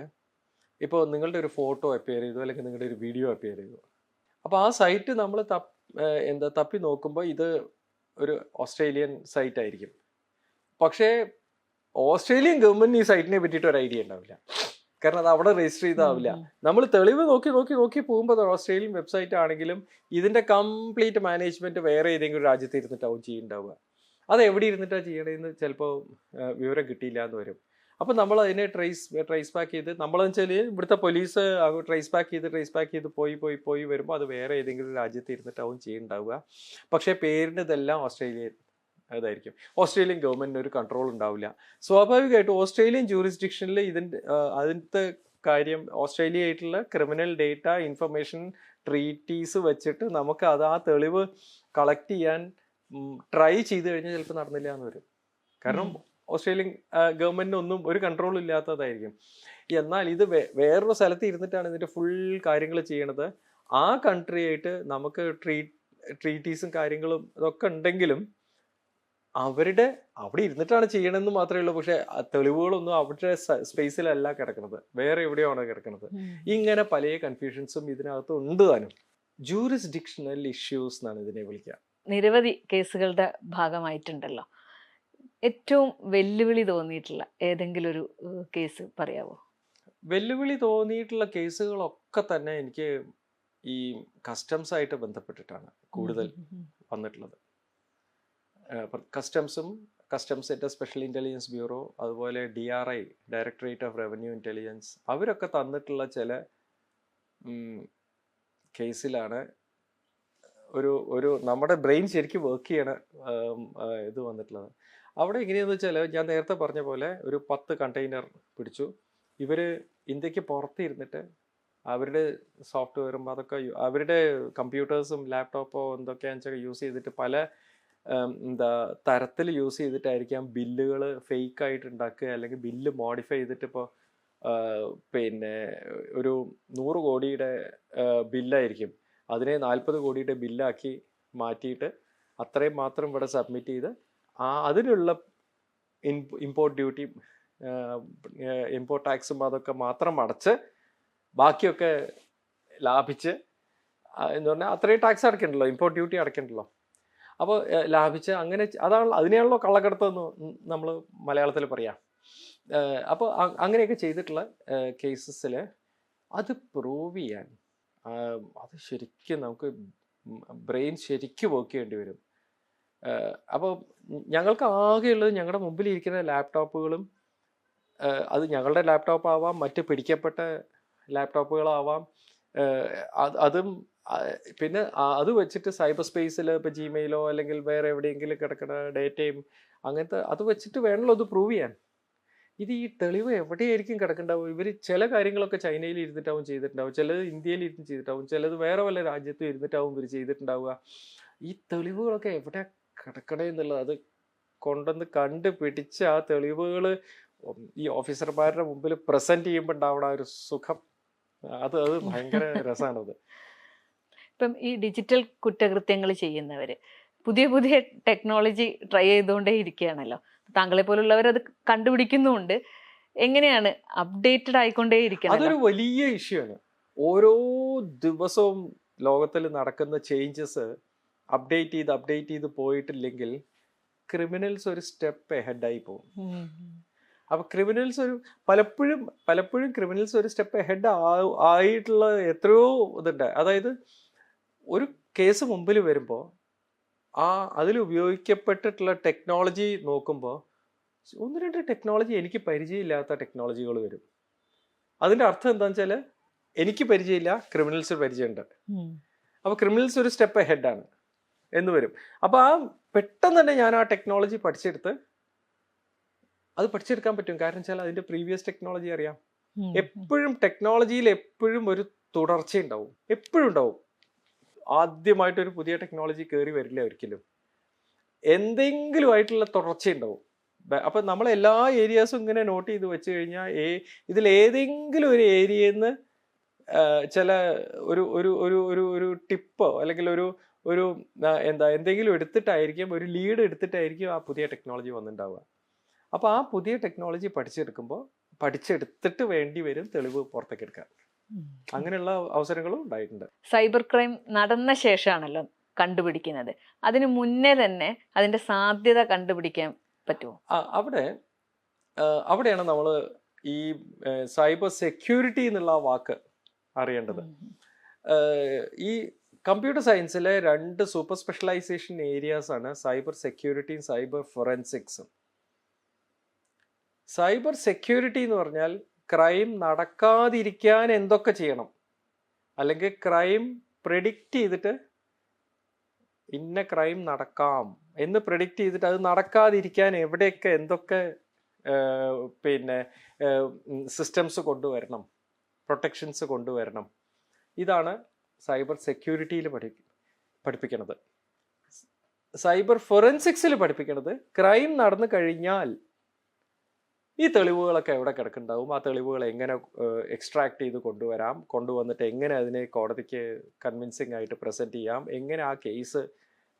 ഇപ്പോൾ നിങ്ങളുടെ ഒരു ഫോട്ടോ അപ്പിയർ ചെയ്തു അല്ലെങ്കിൽ നിങ്ങളുടെ ഒരു വീഡിയോ അപ്പിയർ ചെയ്തു. അപ്പോൾ ആ സൈറ്റ് നമ്മൾ തപ്പി നോക്കുമ്പോൾ ഇത് ഒരു ഓസ്ട്രേലിയൻ സൈറ്റ് ആയിരിക്കും. പക്ഷേ ഓസ്ട്രേലിയൻ ഗവൺമെന്റിന് ഈ സൈറ്റിനെ പറ്റിയിട്ട് ഒരു ഐഡിയ ഉണ്ടാവില്ല. കാരണം അത് അവിടെ രജിസ്റ്റർ ചെയ്താവില്ല. നമ്മൾ തെളിവ് നോക്കി പോകുമ്പോൾ ഓസ്ട്രേലിയൻ വെബ്സൈറ്റ് ആണെങ്കിലും ഇതിന്റെ കംപ്ലീറ്റ് മാനേജ്മെന്റ് വേറെ ഏതെങ്കിലും രാജ്യത്ത് ഇരുന്നിട്ടാവും ചെയ്യുന്നുണ്ടാവുക. അത് എവിടെ ഇരുന്നിട്ടാണ് ചെയ്യണതെന്ന് ചിലപ്പോൾ വിവരം കിട്ടിയില്ല എന്ന് വരും. അപ്പം നമ്മൾ അതിനെ ട്രേസ് ബാക്ക് ചെയ്ത്, നമ്മളെന്ന് വെച്ചാൽ ഇവിടുത്തെ പോലീസ് ട്രേസ് ബാക്ക് ചെയ്ത് പോയി വരുമ്പോൾ അത് വേറെ ഏതെങ്കിലും രാജ്യത്ത് ഇരുന്നിട്ടാവും ചെയ്യുന്നുണ്ടാവുക. പക്ഷേ പേരിൻ്റെ ഇതെല്ലാം ഓസ്ട്രേലിയൻ അതായിരിക്കും. ഓസ്ട്രേലിയൻ ഗവൺമെന്റിന് ഒരു കൺട്രോൾ ഉണ്ടാവില്ല. സ്വാഭാവികമായിട്ടും ഓസ്ട്രേലിയൻ ജൂറിസ്ഡിക്ഷനിൽ അതിൻ്റെ കാര്യം ഓസ്ട്രേലിയ ആയിട്ടുള്ള ക്രിമിനൽ ഡേറ്റ ഇൻഫർമേഷൻ ട്രീറ്റീസ് വെച്ചിട്ട് നമുക്ക് ആ തെളിവ് കളക്ട് ചെയ്യാൻ ട്രൈ ചെയ്ത് കഴിഞ്ഞാൽ ചിലപ്പോൾ നടന്നില്ല എന്ന് വരും. കാരണം ഓസ്ട്രേലിയൻ ഗവൺമെന്റിനൊന്നും ഒരു കൺട്രോൾ ഇല്ലാത്തതായിരിക്കും. എന്നാൽ ഇത് വേറൊരു സ്ഥലത്ത് ഇരുന്നിട്ടാണ് ഇതിന്റെ ഫുൾ കാര്യങ്ങൾ ചെയ്യണത്. ആ കൺട്രി ആയിട്ട് നമുക്ക് ട്രീറ്റീസും കാര്യങ്ങളും ഇതൊക്കെ ഉണ്ടെങ്കിലും അവിടെ ഇരുന്നിട്ടാണ് ചെയ്യണമെന്ന് മാത്രമേ ഉള്ളൂ. പക്ഷെ തെളിവുകളൊന്നും അവരുടെ സ്പേസിലല്ല കിടക്കുന്നത്, വേറെ എവിടെയാണ് കിടക്കുന്നത്. ഇങ്ങനെ പല കൺഫ്യൂഷൻസും ഇതിനകത്ത് ഉണ്ട് താനും. ജൂറിസ്ഡിക്ഷണൽ ഇഷ്യൂസ് എന്നാണ് ഇതിനെ വിളിക്കുക. നിരവധി കേസുകളുടെ ഭാഗമായിട്ടുണ്ടല്ലോ. ഏറ്റവും വെല്ലുവിളി തോന്നിയിട്ടുള്ള ഏതെങ്കിലും ഒരു കേസ് പറയാവോ? വെല്ലുവിളി തോന്നിയിട്ടുള്ള കേസുകളൊക്കെ തന്നെ എനിക്ക് ഈ കസ്റ്റംസ് ആയിട്ട് ബന്ധപ്പെട്ടിട്ടാണ് കൂടുതൽ വന്നിട്ടുള്ളത്. കസ്റ്റംസിന്റെ സ്പെഷ്യൽ ഇന്റലിജൻസ് ബ്യൂറോ, അതുപോലെ DRI, directorate of revenue intelligence, അവരൊക്കെ തന്നിട്ടുള്ള ചില കേസിലാണ് ഒരു നമ്മുടെ ബ്രെയിൻ ശരിക്കും വർക്ക് ചെയ്യണ ഇത് വന്നിട്ടുള്ളത്. അവിടെ എങ്ങനെയാന്ന് വെച്ചാൽ ഞാൻ നേരത്തെ പറഞ്ഞ പോലെ ഒരു 10 കണ്ടെയ്നർ പിടിച്ചു. ഇവർ ഇന്ത്യക്ക് പുറത്ത് ഇരുന്നിട്ട് അവരുടെ സോഫ്റ്റ്വെയറും അതൊക്കെ അവരുടെ കമ്പ്യൂട്ടേഴ്സും ലാപ്ടോപ്പോ എന്തൊക്കെയാണെന്ന് വെച്ചാൽ യൂസ് ചെയ്തിട്ട് പല തരത്തിൽ യൂസ് ചെയ്തിട്ടായിരിക്കാം ബില്ലുകൾ ഫേക്ക് ആയിട്ട് ഉണ്ടാക്കുക, അല്ലെങ്കിൽ ബില്ല് മോഡിഫൈ ചെയ്തിട്ട് ഇപ്പോൾ പിന്നെ ഒരു 100 കോടിയുടെ ബില്ലായിരിക്കും, അതിനെ 40 കോടിയുടെ ബില്ലാക്കി മാറ്റിയിട്ട് അത്രയും മാത്രം ഇവിടെ സബ്മിറ്റ് ചെയ്ത് അതിനുള്ള ഇമ്പോർട്ട് ഡ്യൂട്ടി, ഇമ്പോർട്ട് ടാക്സും അതൊക്കെ മാത്രം അടച്ച് ബാക്കിയൊക്കെ ലാഭിച്ച്, എന്ന് പറഞ്ഞാൽ അത്രയും ടാക്സ് അടയ്ക്കണ്ടല്ലോ, ഇമ്പോർട്ട് ഡ്യൂട്ടി അടയ്ക്കണ്ടല്ലോ. അപ്പോൾ ലാഭിച്ച് അങ്ങനെ അതിനെയാണല്ലോ കള്ളക്കടത്തെന്ന് നമ്മൾ മലയാളത്തിൽ പറയാം. അപ്പോൾ അങ്ങനെയൊക്കെ ചെയ്തിട്ടുള്ള കേസസിൽ അത് പ്രൂവ് ചെയ്യാൻ അത് ശരിക്കും നമുക്ക് ബ്രെയിൻ ശരിക്കും വർക്ക് ചെയ്യേണ്ടി വരും. അപ്പോൾ ഞങ്ങൾക്ക് ആകെയുള്ളത് ഞങ്ങളുടെ മുമ്പിൽ ഇരിക്കുന്ന ലാപ്ടോപ്പുകളും, അത് ഞങ്ങളുടെ ലാപ്ടോപ്പ് ആവാം, മറ്റ് പിടിക്കപ്പെട്ട ലാപ്ടോപ്പുകളാവാം, അതും പിന്നെ അത് വെച്ചിട്ട് സൈബർ സ്പേസിൽ ഇപ്പോൾ ജിമെയിലോ അല്ലെങ്കിൽ വേറെ എവിടെയെങ്കിലും കിടക്കുന്ന ഡേറ്റയും അങ്ങനത്തെ അത് വെച്ചിട്ട് വേണമല്ലോ അത് പ്രൂവ് ചെയ്യാൻ. ഇത് ഈ തെളിവ് എവിടെയായിരിക്കും കിടക്കുന്നുണ്ടാവും? ഇവർ ചില കാര്യങ്ങളൊക്കെ ചൈനയിൽ ഇരുന്നിട്ടാവും ചെയ്തിട്ടുണ്ടാവും, ചിലത് ഇന്ത്യയിൽ ഇരുന്ന് ചെയ്തിട്ടാവും, ചിലത് വേറെ വല്ല രാജ്യത്തും ഇരുന്നിട്ടാവും ഇവർ ചെയ്തിട്ടുണ്ടാവുക. ഈ തെളിവുകളൊക്കെ എവിടെ കിടക്കണേ എന്നുള്ളത് അത് കൊണ്ടുവന്ന് കണ്ടുപിടിച്ച് ആ തെളിവുകൾ ഈ ഓഫീസർമാരുടെ മുമ്പിൽ പ്രസന്റ് ചെയ്യുമ്പോൾ ഉണ്ടാവണ ഒരു സുഖം, അത് ഭയങ്കര രസമാണത്. ഇപ്പം ഈ ഡിജിറ്റൽ കുറ്റകൃത്യങ്ങൾ ചെയ്യുന്നവർ പുതിയ ടെക്നോളജി ട്രൈ ചെയ്തുകൊണ്ടേ ഇരിക്കുകയാണല്ലോ. താങ്കളെ പോലുള്ളവർ അത് കണ്ടുപിടിക്കുന്നുമുണ്ട്. എങ്ങനെയാണ് അപ്ഡേറ്റഡ് ആയിക്കൊണ്ടേ ഇരിക്കുന്നത്? അതൊരു വലിയ ഇഷ്യൂ ആണ്. ഓരോ ദിവസവും ലോകത്തിൽ നടക്കുന്ന ചേഞ്ചസ് അപ്ഡേറ്റ് ചെയ്ത് പോയിട്ടില്ലെങ്കിൽ ക്രിമിനൽസ് ഒരു സ്റ്റെപ്പ് എഹെഡായി പോകും. അപ്പൊ ക്രിമിനൽസ് പലപ്പോഴും ക്രിമിനൽസ് ഒരു സ്റ്റെപ്പ് എഹെഡ് ആയിട്ടുള്ള എത്രയോ ഇതുണ്ട്. അതായത് ഒരു കേസ് മുമ്പിൽ വരുമ്പോൾ അതിൽ ഉപയോഗിക്കപ്പെട്ടിട്ടുള്ള ടെക്നോളജി നോക്കുമ്പോൾ 1-2 ടെക്നോളജി എനിക്ക് പരിചയമില്ലാത്ത ടെക്നോളജികൾ വരും. അതിൻ്റെ അർത്ഥം എന്താണെന്ന് വെച്ചാൽ എനിക്ക് പരിചയമില്ല, ക്രിമിനൽസ് പരിചയമുണ്ട്. അപ്പോൾ ക്രിമിനൽസ് ഒരു സ്റ്റെപ്പ് ഹെഡാണ് എന്ന് വരും. അപ്പോൾ പെട്ടെന്ന് തന്നെ ഞാൻ ആ ടെക്നോളജി പഠിച്ചെടുത്ത് അത് പഠിച്ചെടുക്കാൻ പറ്റും. കാരണം വെച്ചാൽ അതിൻ്റെ പ്രീവിയസ് ടെക്നോളജി അറിയാം. എപ്പോഴും ടെക്നോളജിയിൽ എപ്പോഴും ഒരു തുടർച്ച ഉണ്ടാവും, എപ്പോഴും ഉണ്ടാവും. ആദ്യമായിട്ടൊരു പുതിയ ടെക്നോളജി കയറി വരില്ല ഒരിക്കലും, എന്തെങ്കിലും ആയിട്ടുള്ള തുടർച്ച ഉണ്ടാവും. അപ്പം നമ്മൾ എല്ലാ ഏരിയാസും ഇങ്ങനെ നോട്ട് ചെയ്ത് വെച്ച് കഴിഞ്ഞാൽ ഇതിൽ ഏതെങ്കിലും ഒരു ഏരിയയിൽ നിന്ന് ചില ഒരു ഒരു ഒരു ഒരു ഒരു ടിപ്പോ അല്ലെങ്കിൽ ഒരു എന്തെങ്കിലും എടുത്തിട്ടായിരിക്കും, ഒരു ലീഡ് എടുത്തിട്ടായിരിക്കും ആ പുതിയ ടെക്നോളജി വന്നിട്ടുണ്ടാവുക. അപ്പോൾ ആ പുതിയ ടെക്നോളജി പഠിച്ചെടുത്തിട്ട് വേണ്ടി വരും തെളിവ് പുറത്തേക്ക് എടുക്കാൻ. അങ്ങനെയുള്ള അവസരങ്ങളും ഉണ്ടായിട്ടുണ്ട്. സൈബർ ക്രൈം നടന്ന ശേഷമാണല്ലോ കണ്ടുപിടിക്കുന്നത്. അതിന് മുന്നേ തന്നെ അതിന്റെ സാധ്യത കണ്ടുപിടിക്കാൻ പറ്റുമോ? അവിടെയാണ് നമ്മൾ ഈ സൈബർ സെക്യൂരിറ്റി എന്നുള്ള ആ വാക്ക് അറിയേണ്ടത്. ഈ കമ്പ്യൂട്ടർ സയൻസിലെ 2 സൂപ്പർ സ്പെഷ്യലൈസേഷൻ ഏരിയാസ് ആണ് സൈബർ സെക്യൂരിറ്റിയും സൈബർ ഫോറൻസിക്സും. സൈബർ സെക്യൂരിറ്റി എന്ന് പറഞ്ഞാൽ ക്രൈം നടക്കാതിരിക്കാൻ എന്തൊക്കെ ചെയ്യണം, അല്ലെങ്കിൽ ക്രൈം പ്രെഡിക്റ്റ് ചെയ്തിട്ട് ഇന്ന ക്രൈം നടക്കാം എന്ന് പ്രെഡിക്റ്റ് ചെയ്തിട്ട് അത് നടക്കാതിരിക്കാൻ എവിടെയൊക്കെ എന്തൊക്കെ സിസ്റ്റംസ് കൊണ്ടുവരണം, പ്രൊട്ടക്ഷൻസ് കൊണ്ടുവരണം. ഇതാണ് സൈബർ സെക്യൂരിറ്റിയിൽ പഠിപ്പിക്കുന്നത്. സൈബർ ഫോറൻസിക്സിൽ പഠിപ്പിക്കുന്നത് ക്രൈം നടന്നു കഴിഞ്ഞാൽ ഈ തെളിവുകളൊക്കെ എവിടെ കിടക്കുന്നുണ്ടാവും, ആ തെളിവുകൾ എങ്ങനെ എക്സ്ട്രാക്ട് ചെയ്ത് കൊണ്ടുവന്നിട്ട് എങ്ങനെ അതിനെ കോടതിക്ക് കൺവിൻസിങ് ആയിട്ട് പ്രസൻറ്റ് ചെയ്യാം, എങ്ങനെ ആ കേസ്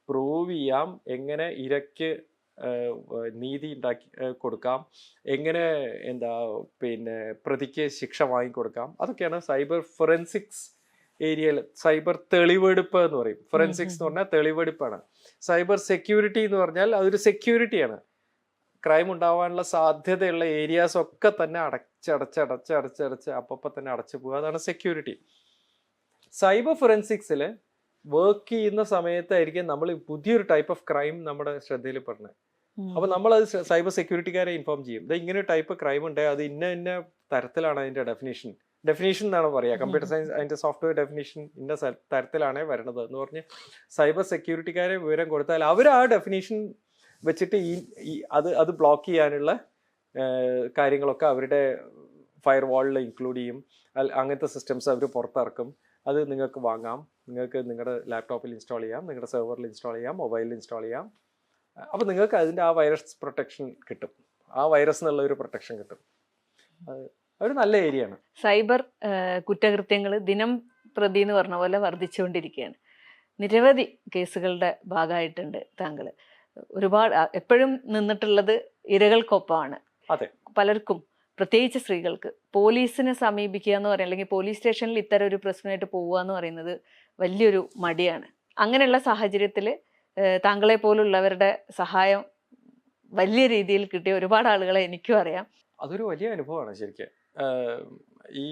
പ്രൂവ് ചെയ്യാം, എങ്ങനെ ഇരയ്ക്ക് നീതി ഉണ്ടാക്കി കൊടുക്കാം, എങ്ങനെ പ്രതിക്ക് ശിക്ഷ വാങ്ങിക്കൊടുക്കാം. അതൊക്കെയാണ് സൈബർ ഫോറൻസിക്സ് ഏരിയയിൽ. സൈബർ തെളിവെടുപ്പ് എന്ന് പറയും. ഫോറൻസിക്സ് എന്ന് പറഞ്ഞാൽ തെളിവെടുപ്പാണ്. സൈബർ സെക്യൂരിറ്റി എന്ന് പറഞ്ഞാൽ അതൊരു സെക്യൂരിറ്റിയാണ്. ക്രൈം ഉണ്ടാവാനുള്ള സാധ്യതയുള്ള ഏരിയാസ് ഒക്കെ തന്നെ അടച്ച് അപ്പം തന്നെ അടച്ചു പോകുക. അതാണ് സെക്യൂരിറ്റി. സൈബർ ഫോറൻസിക്സിൽ വർക്ക് ചെയ്യുന്ന സമയത്തായിരിക്കും നമ്മൾ പുതിയൊരു ടൈപ്പ് ഓഫ് ക്രൈം നമ്മുടെ ശ്രദ്ധയിൽ പെടുന്നത്. അപ്പൊ നമ്മളത് സൈബർ സെക്യൂരിറ്റിക്കാരെ ഇൻഫോം ചെയ്യും. ഇങ്ങനെ ഒരു ടൈപ്പ് ക്രൈം ഉണ്ട്, അത് ഇന്ന തരത്തിലാണ് അതിന്റെ ഡെഫിനേഷൻ എന്നാണ് പറയുക. കമ്പ്യൂട്ടർ സയൻസ് അതിന്റെ സോഫ്റ്റ്വെയർ ഡെഫിനേഷൻ ഇന്ന തരത്തിലാണ് വരണത് എന്ന് പറഞ്ഞ് സൈബർ സെക്യൂരിറ്റിക്കാരെ വിവരം കൊടുത്താൽ അവർ ആ ഡെഫിനേഷൻ വെച്ചിട്ട് അത് ബ്ലോക്ക് ചെയ്യാനുള്ള കാര്യങ്ങളൊക്കെ അവരുടെ ഫയർ വാളിൽ ഇൻക്ലൂഡ് ചെയ്യും. അങ്ങനത്തെ സിസ്റ്റംസ് അവർ പുറത്തിറക്കും. അത് നിങ്ങൾക്ക് വാങ്ങാം, നിങ്ങൾക്ക് നിങ്ങളുടെ ലാപ്ടോപ്പിൽ ഇൻസ്റ്റാൾ ചെയ്യാം, നിങ്ങളുടെ സെർവറിൽ ഇൻസ്റ്റാൾ ചെയ്യാം, മൊബൈലിൽ ഇൻസ്റ്റാൾ ചെയ്യാം. അപ്പോൾ നിങ്ങൾക്ക് അതിൻ്റെ ആ വൈറസ് പ്രൊട്ടക്ഷൻ കിട്ടും, ആ വൈറസ് എന്നുള്ള ഒരു പ്രൊട്ടക്ഷൻ കിട്ടും. ഒരു നല്ല ഏരിയ ആണ്. സൈബർ കുറ്റകൃത്യങ്ങൾ ദിനം പ്രതി എന്ന് പറഞ്ഞ പോലെ വർദ്ധിച്ചുകൊണ്ടിരിക്കുകയാണ്. നിരവധി കേസുകളുടെ ഭാഗമായിട്ടുണ്ട് താങ്കൾ. ഒരുപാട് എപ്പോഴും നിന്നിട്ടുള്ളത് ഇരകൾക്കൊപ്പമാണ്. അതെ. പലർക്കും, പ്രത്യേകിച്ച് സ്ത്രീകൾക്ക്, പോലീസിനെ സമീപിക്കുക എന്ന് പറയുന്നത്, അല്ലെങ്കിൽ പോലീസ് സ്റ്റേഷനിൽ ഇത്തരം ഒരു പ്രശ്നമായിട്ട് പോവുക എന്ന് പറയുന്നത് വലിയൊരു മടിയാണ്. അങ്ങനെയുള്ള സാഹചര്യത്തിൽ താങ്കളെ പോലുള്ളവരുടെ സഹായം വലിയ രീതിയിൽ കിട്ടിയ ഒരുപാട് ആളുകളെ എനിക്കും അറിയാം. അതൊരു വലിയ അനുഭവമാണ് ശരിക്കും. ഈ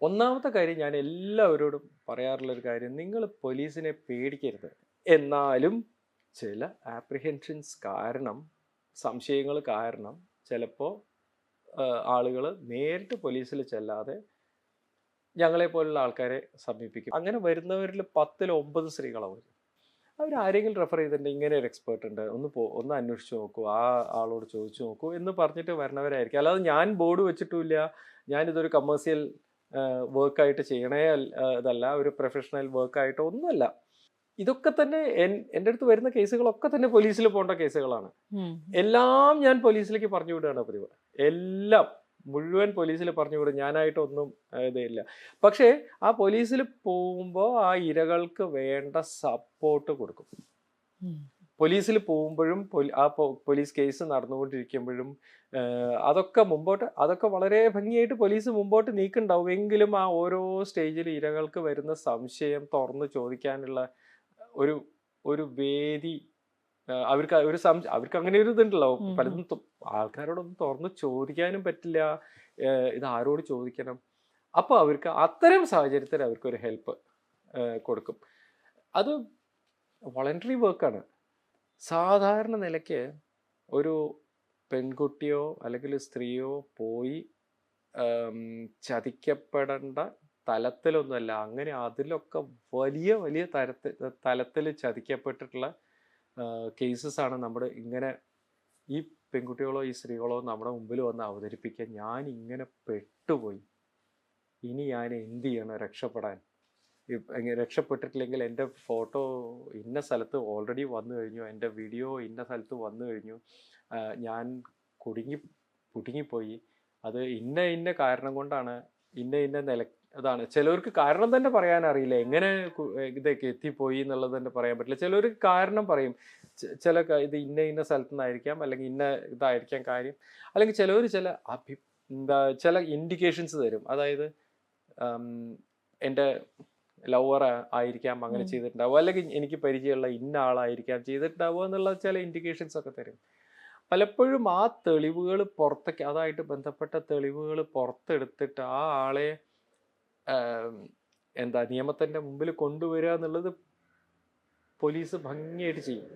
ഒന്നാമത്തെ കാര്യം ഞാൻ എല്ലാവരോടും പറയാറുള്ളൊരു കാര്യം, നിങ്ങൾ പോലീസിനെ പേടിക്കരുത്. എന്നാലും ചില ആപ്രിഹെൻഷൻസ് കാരണം, സംശയങ്ങൾ കാരണം ചിലപ്പോൾ ആളുകൾ നേരിട്ട് പോലീസിൽ ചെല്ലാതെ ഞങ്ങളെപ്പോലുള്ള ആൾക്കാരെ സമീപിക്കും. അങ്ങനെ വരുന്നവരിൽ 10-ൽ 9 സ്ത്രീകളാവും. അവരാരെങ്കിലും റെഫർ ചെയ്തിട്ടുണ്ട്, ഇങ്ങനെ ഒരു എക്സ്പേർട്ട് ഉണ്ട്, ഒന്ന് അന്വേഷിച്ച് നോക്കൂ, ആ ആളോട് ചോദിച്ചു നോക്കൂ എന്ന് പറഞ്ഞിട്ട് വരുന്നവരായിരിക്കും. അല്ലാതെ ഞാൻ ബോർഡ് വെച്ചിട്ടുമില്ല, ഞാനിതൊരു കമേഴ്സ്യൽ വർക്കായിട്ട് ചെയ്യണേ ഇതല്ല, ഒരു പ്രൊഫഷണൽ വർക്കായിട്ടോ ഒന്നുമല്ല. ഇതൊക്കെ തന്നെ എൻ്റെ അടുത്ത് വരുന്ന കേസുകളൊക്കെ തന്നെ പോലീസിൽ പോകേണ്ട കേസുകളാണ്. എല്ലാം ഞാൻ പോലീസിലേക്ക് പറഞ്ഞു വിടുകയാണ് പതിവ്. എല്ലാം മുഴുവൻ പോലീസിൽ പറഞ്ഞു വിടും, ഞാനായിട്ടൊന്നും ഇതില്ല. പക്ഷേ ആ പോലീസിൽ പോകുമ്പോൾ ആ ഇരകൾക്ക് വേണ്ട സപ്പോർട്ട് കൊടുക്കും. പോലീസിൽ പോകുമ്പോഴും ആ പോലീസ് കേസ് നടന്നുകൊണ്ടിരിക്കുമ്പോഴും അതൊക്കെ വളരെ ഭംഗിയായിട്ട് പോലീസ് മുമ്പോട്ട് നീക്കുന്നുണ്ടാവും. എങ്കിലും ആ ഓരോ സ്റ്റേജിൽ ഇരകൾക്ക് വരുന്ന സംശയം തുറന്ന് ചോദിക്കാനുള്ള ഒരു വേദി അവർക്ക് അങ്ങനെ ഒരു ഇതുണ്ടല്ലോ. പലതും ആൾക്കാരോടൊന്നും തുറന്ന് ചോദിക്കാനും പറ്റില്ല, ഇത് ആരോട് ചോദിക്കണം. അപ്പോൾ അവർക്ക് അത്തരം സാഹചര്യത്തിൽ അവർക്കൊരു ഹെൽപ്പ് കൊടുക്കും. അത് വോളണ്ടറി വർക്കാണ്. സാധാരണ നിലയ്ക്ക് ഒരു പെൺകുട്ടിയോ അല്ലെങ്കിൽ സ്ത്രീയോ പോയി ചതിക്കപ്പെടേണ്ട തലത്തിലൊന്നുമല്ല. അങ്ങനെ അതിലൊക്കെ വലിയ വലിയ തലത്തിൽ ചതിക്കപ്പെട്ടിട്ടുള്ള കേസസ് ആണ് നമ്മുടെ ഇങ്ങനെ ഈ പെൺകുട്ടികളോ ഈ സ്ത്രീകളോ നമ്മുടെ മുമ്പിൽ വന്ന് അവതരിപ്പിക്കാൻ ഞാൻ ഇങ്ങനെ പെട്ടുപോയി, ഇനി ഞാൻ എന്ത് ചെയ്യണം രക്ഷപ്പെടാൻ, രക്ഷപ്പെട്ടിട്ടില്ലെങ്കിൽ എൻ്റെ ഫോട്ടോ ഇന്ന സ്ഥലത്ത് ഓൾറെഡി വന്നു കഴിഞ്ഞു, എൻ്റെ വീഡിയോ ഇന്ന സ്ഥലത്ത് വന്നു കഴിഞ്ഞു, ഞാൻ കുടുങ്ങിപ്പോയി, അത് ഇന്ന കാരണം കൊണ്ടാണ്, ഇന്ന അതാണ്. ചിലവർക്ക് കാരണം തന്നെ പറയാൻ അറിയില്ല, എങ്ങനെ ഇതൊക്കെ എത്തിപ്പോയി എന്നുള്ളത് തന്നെ പറയാൻ പറ്റില്ല. ചിലവർക്ക് കാരണം പറയും, ചില ഇത് ഇന്ന സ്ഥലത്തു നിന്നായിരിക്കാം, അല്ലെങ്കിൽ ഇന്ന ഇതായിരിക്കാം കാര്യം, അല്ലെങ്കിൽ ചിലവർ ചില ഇൻഡിക്കേഷൻസ് തരും. അതായത് എൻ്റെ ലവർ ആയിരിക്കാം അങ്ങനെ ചെയ്തിട്ടുണ്ടാവുക, അല്ലെങ്കിൽ എനിക്ക് പരിചയമുള്ള ഇന്ന ആളായിരിക്കാം ചെയ്തിട്ടുണ്ടാവുക എന്നുള്ള ചില ഇൻഡിക്കേഷൻസ് ഒക്കെ തരും. പലപ്പോഴും ആ തെളിവുകൾ പുറത്തേക്ക്, അതായിട്ട് ബന്ധപ്പെട്ട തെളിവുകൾ പുറത്തെടുത്തിട്ട് ആ ആളെ നിയമത്തിൻ്റെ മുമ്പിൽ കൊണ്ടുവരിക എന്നുള്ളത് പോലീസ് ഭംഗിയായിട്ട് ചെയ്യും.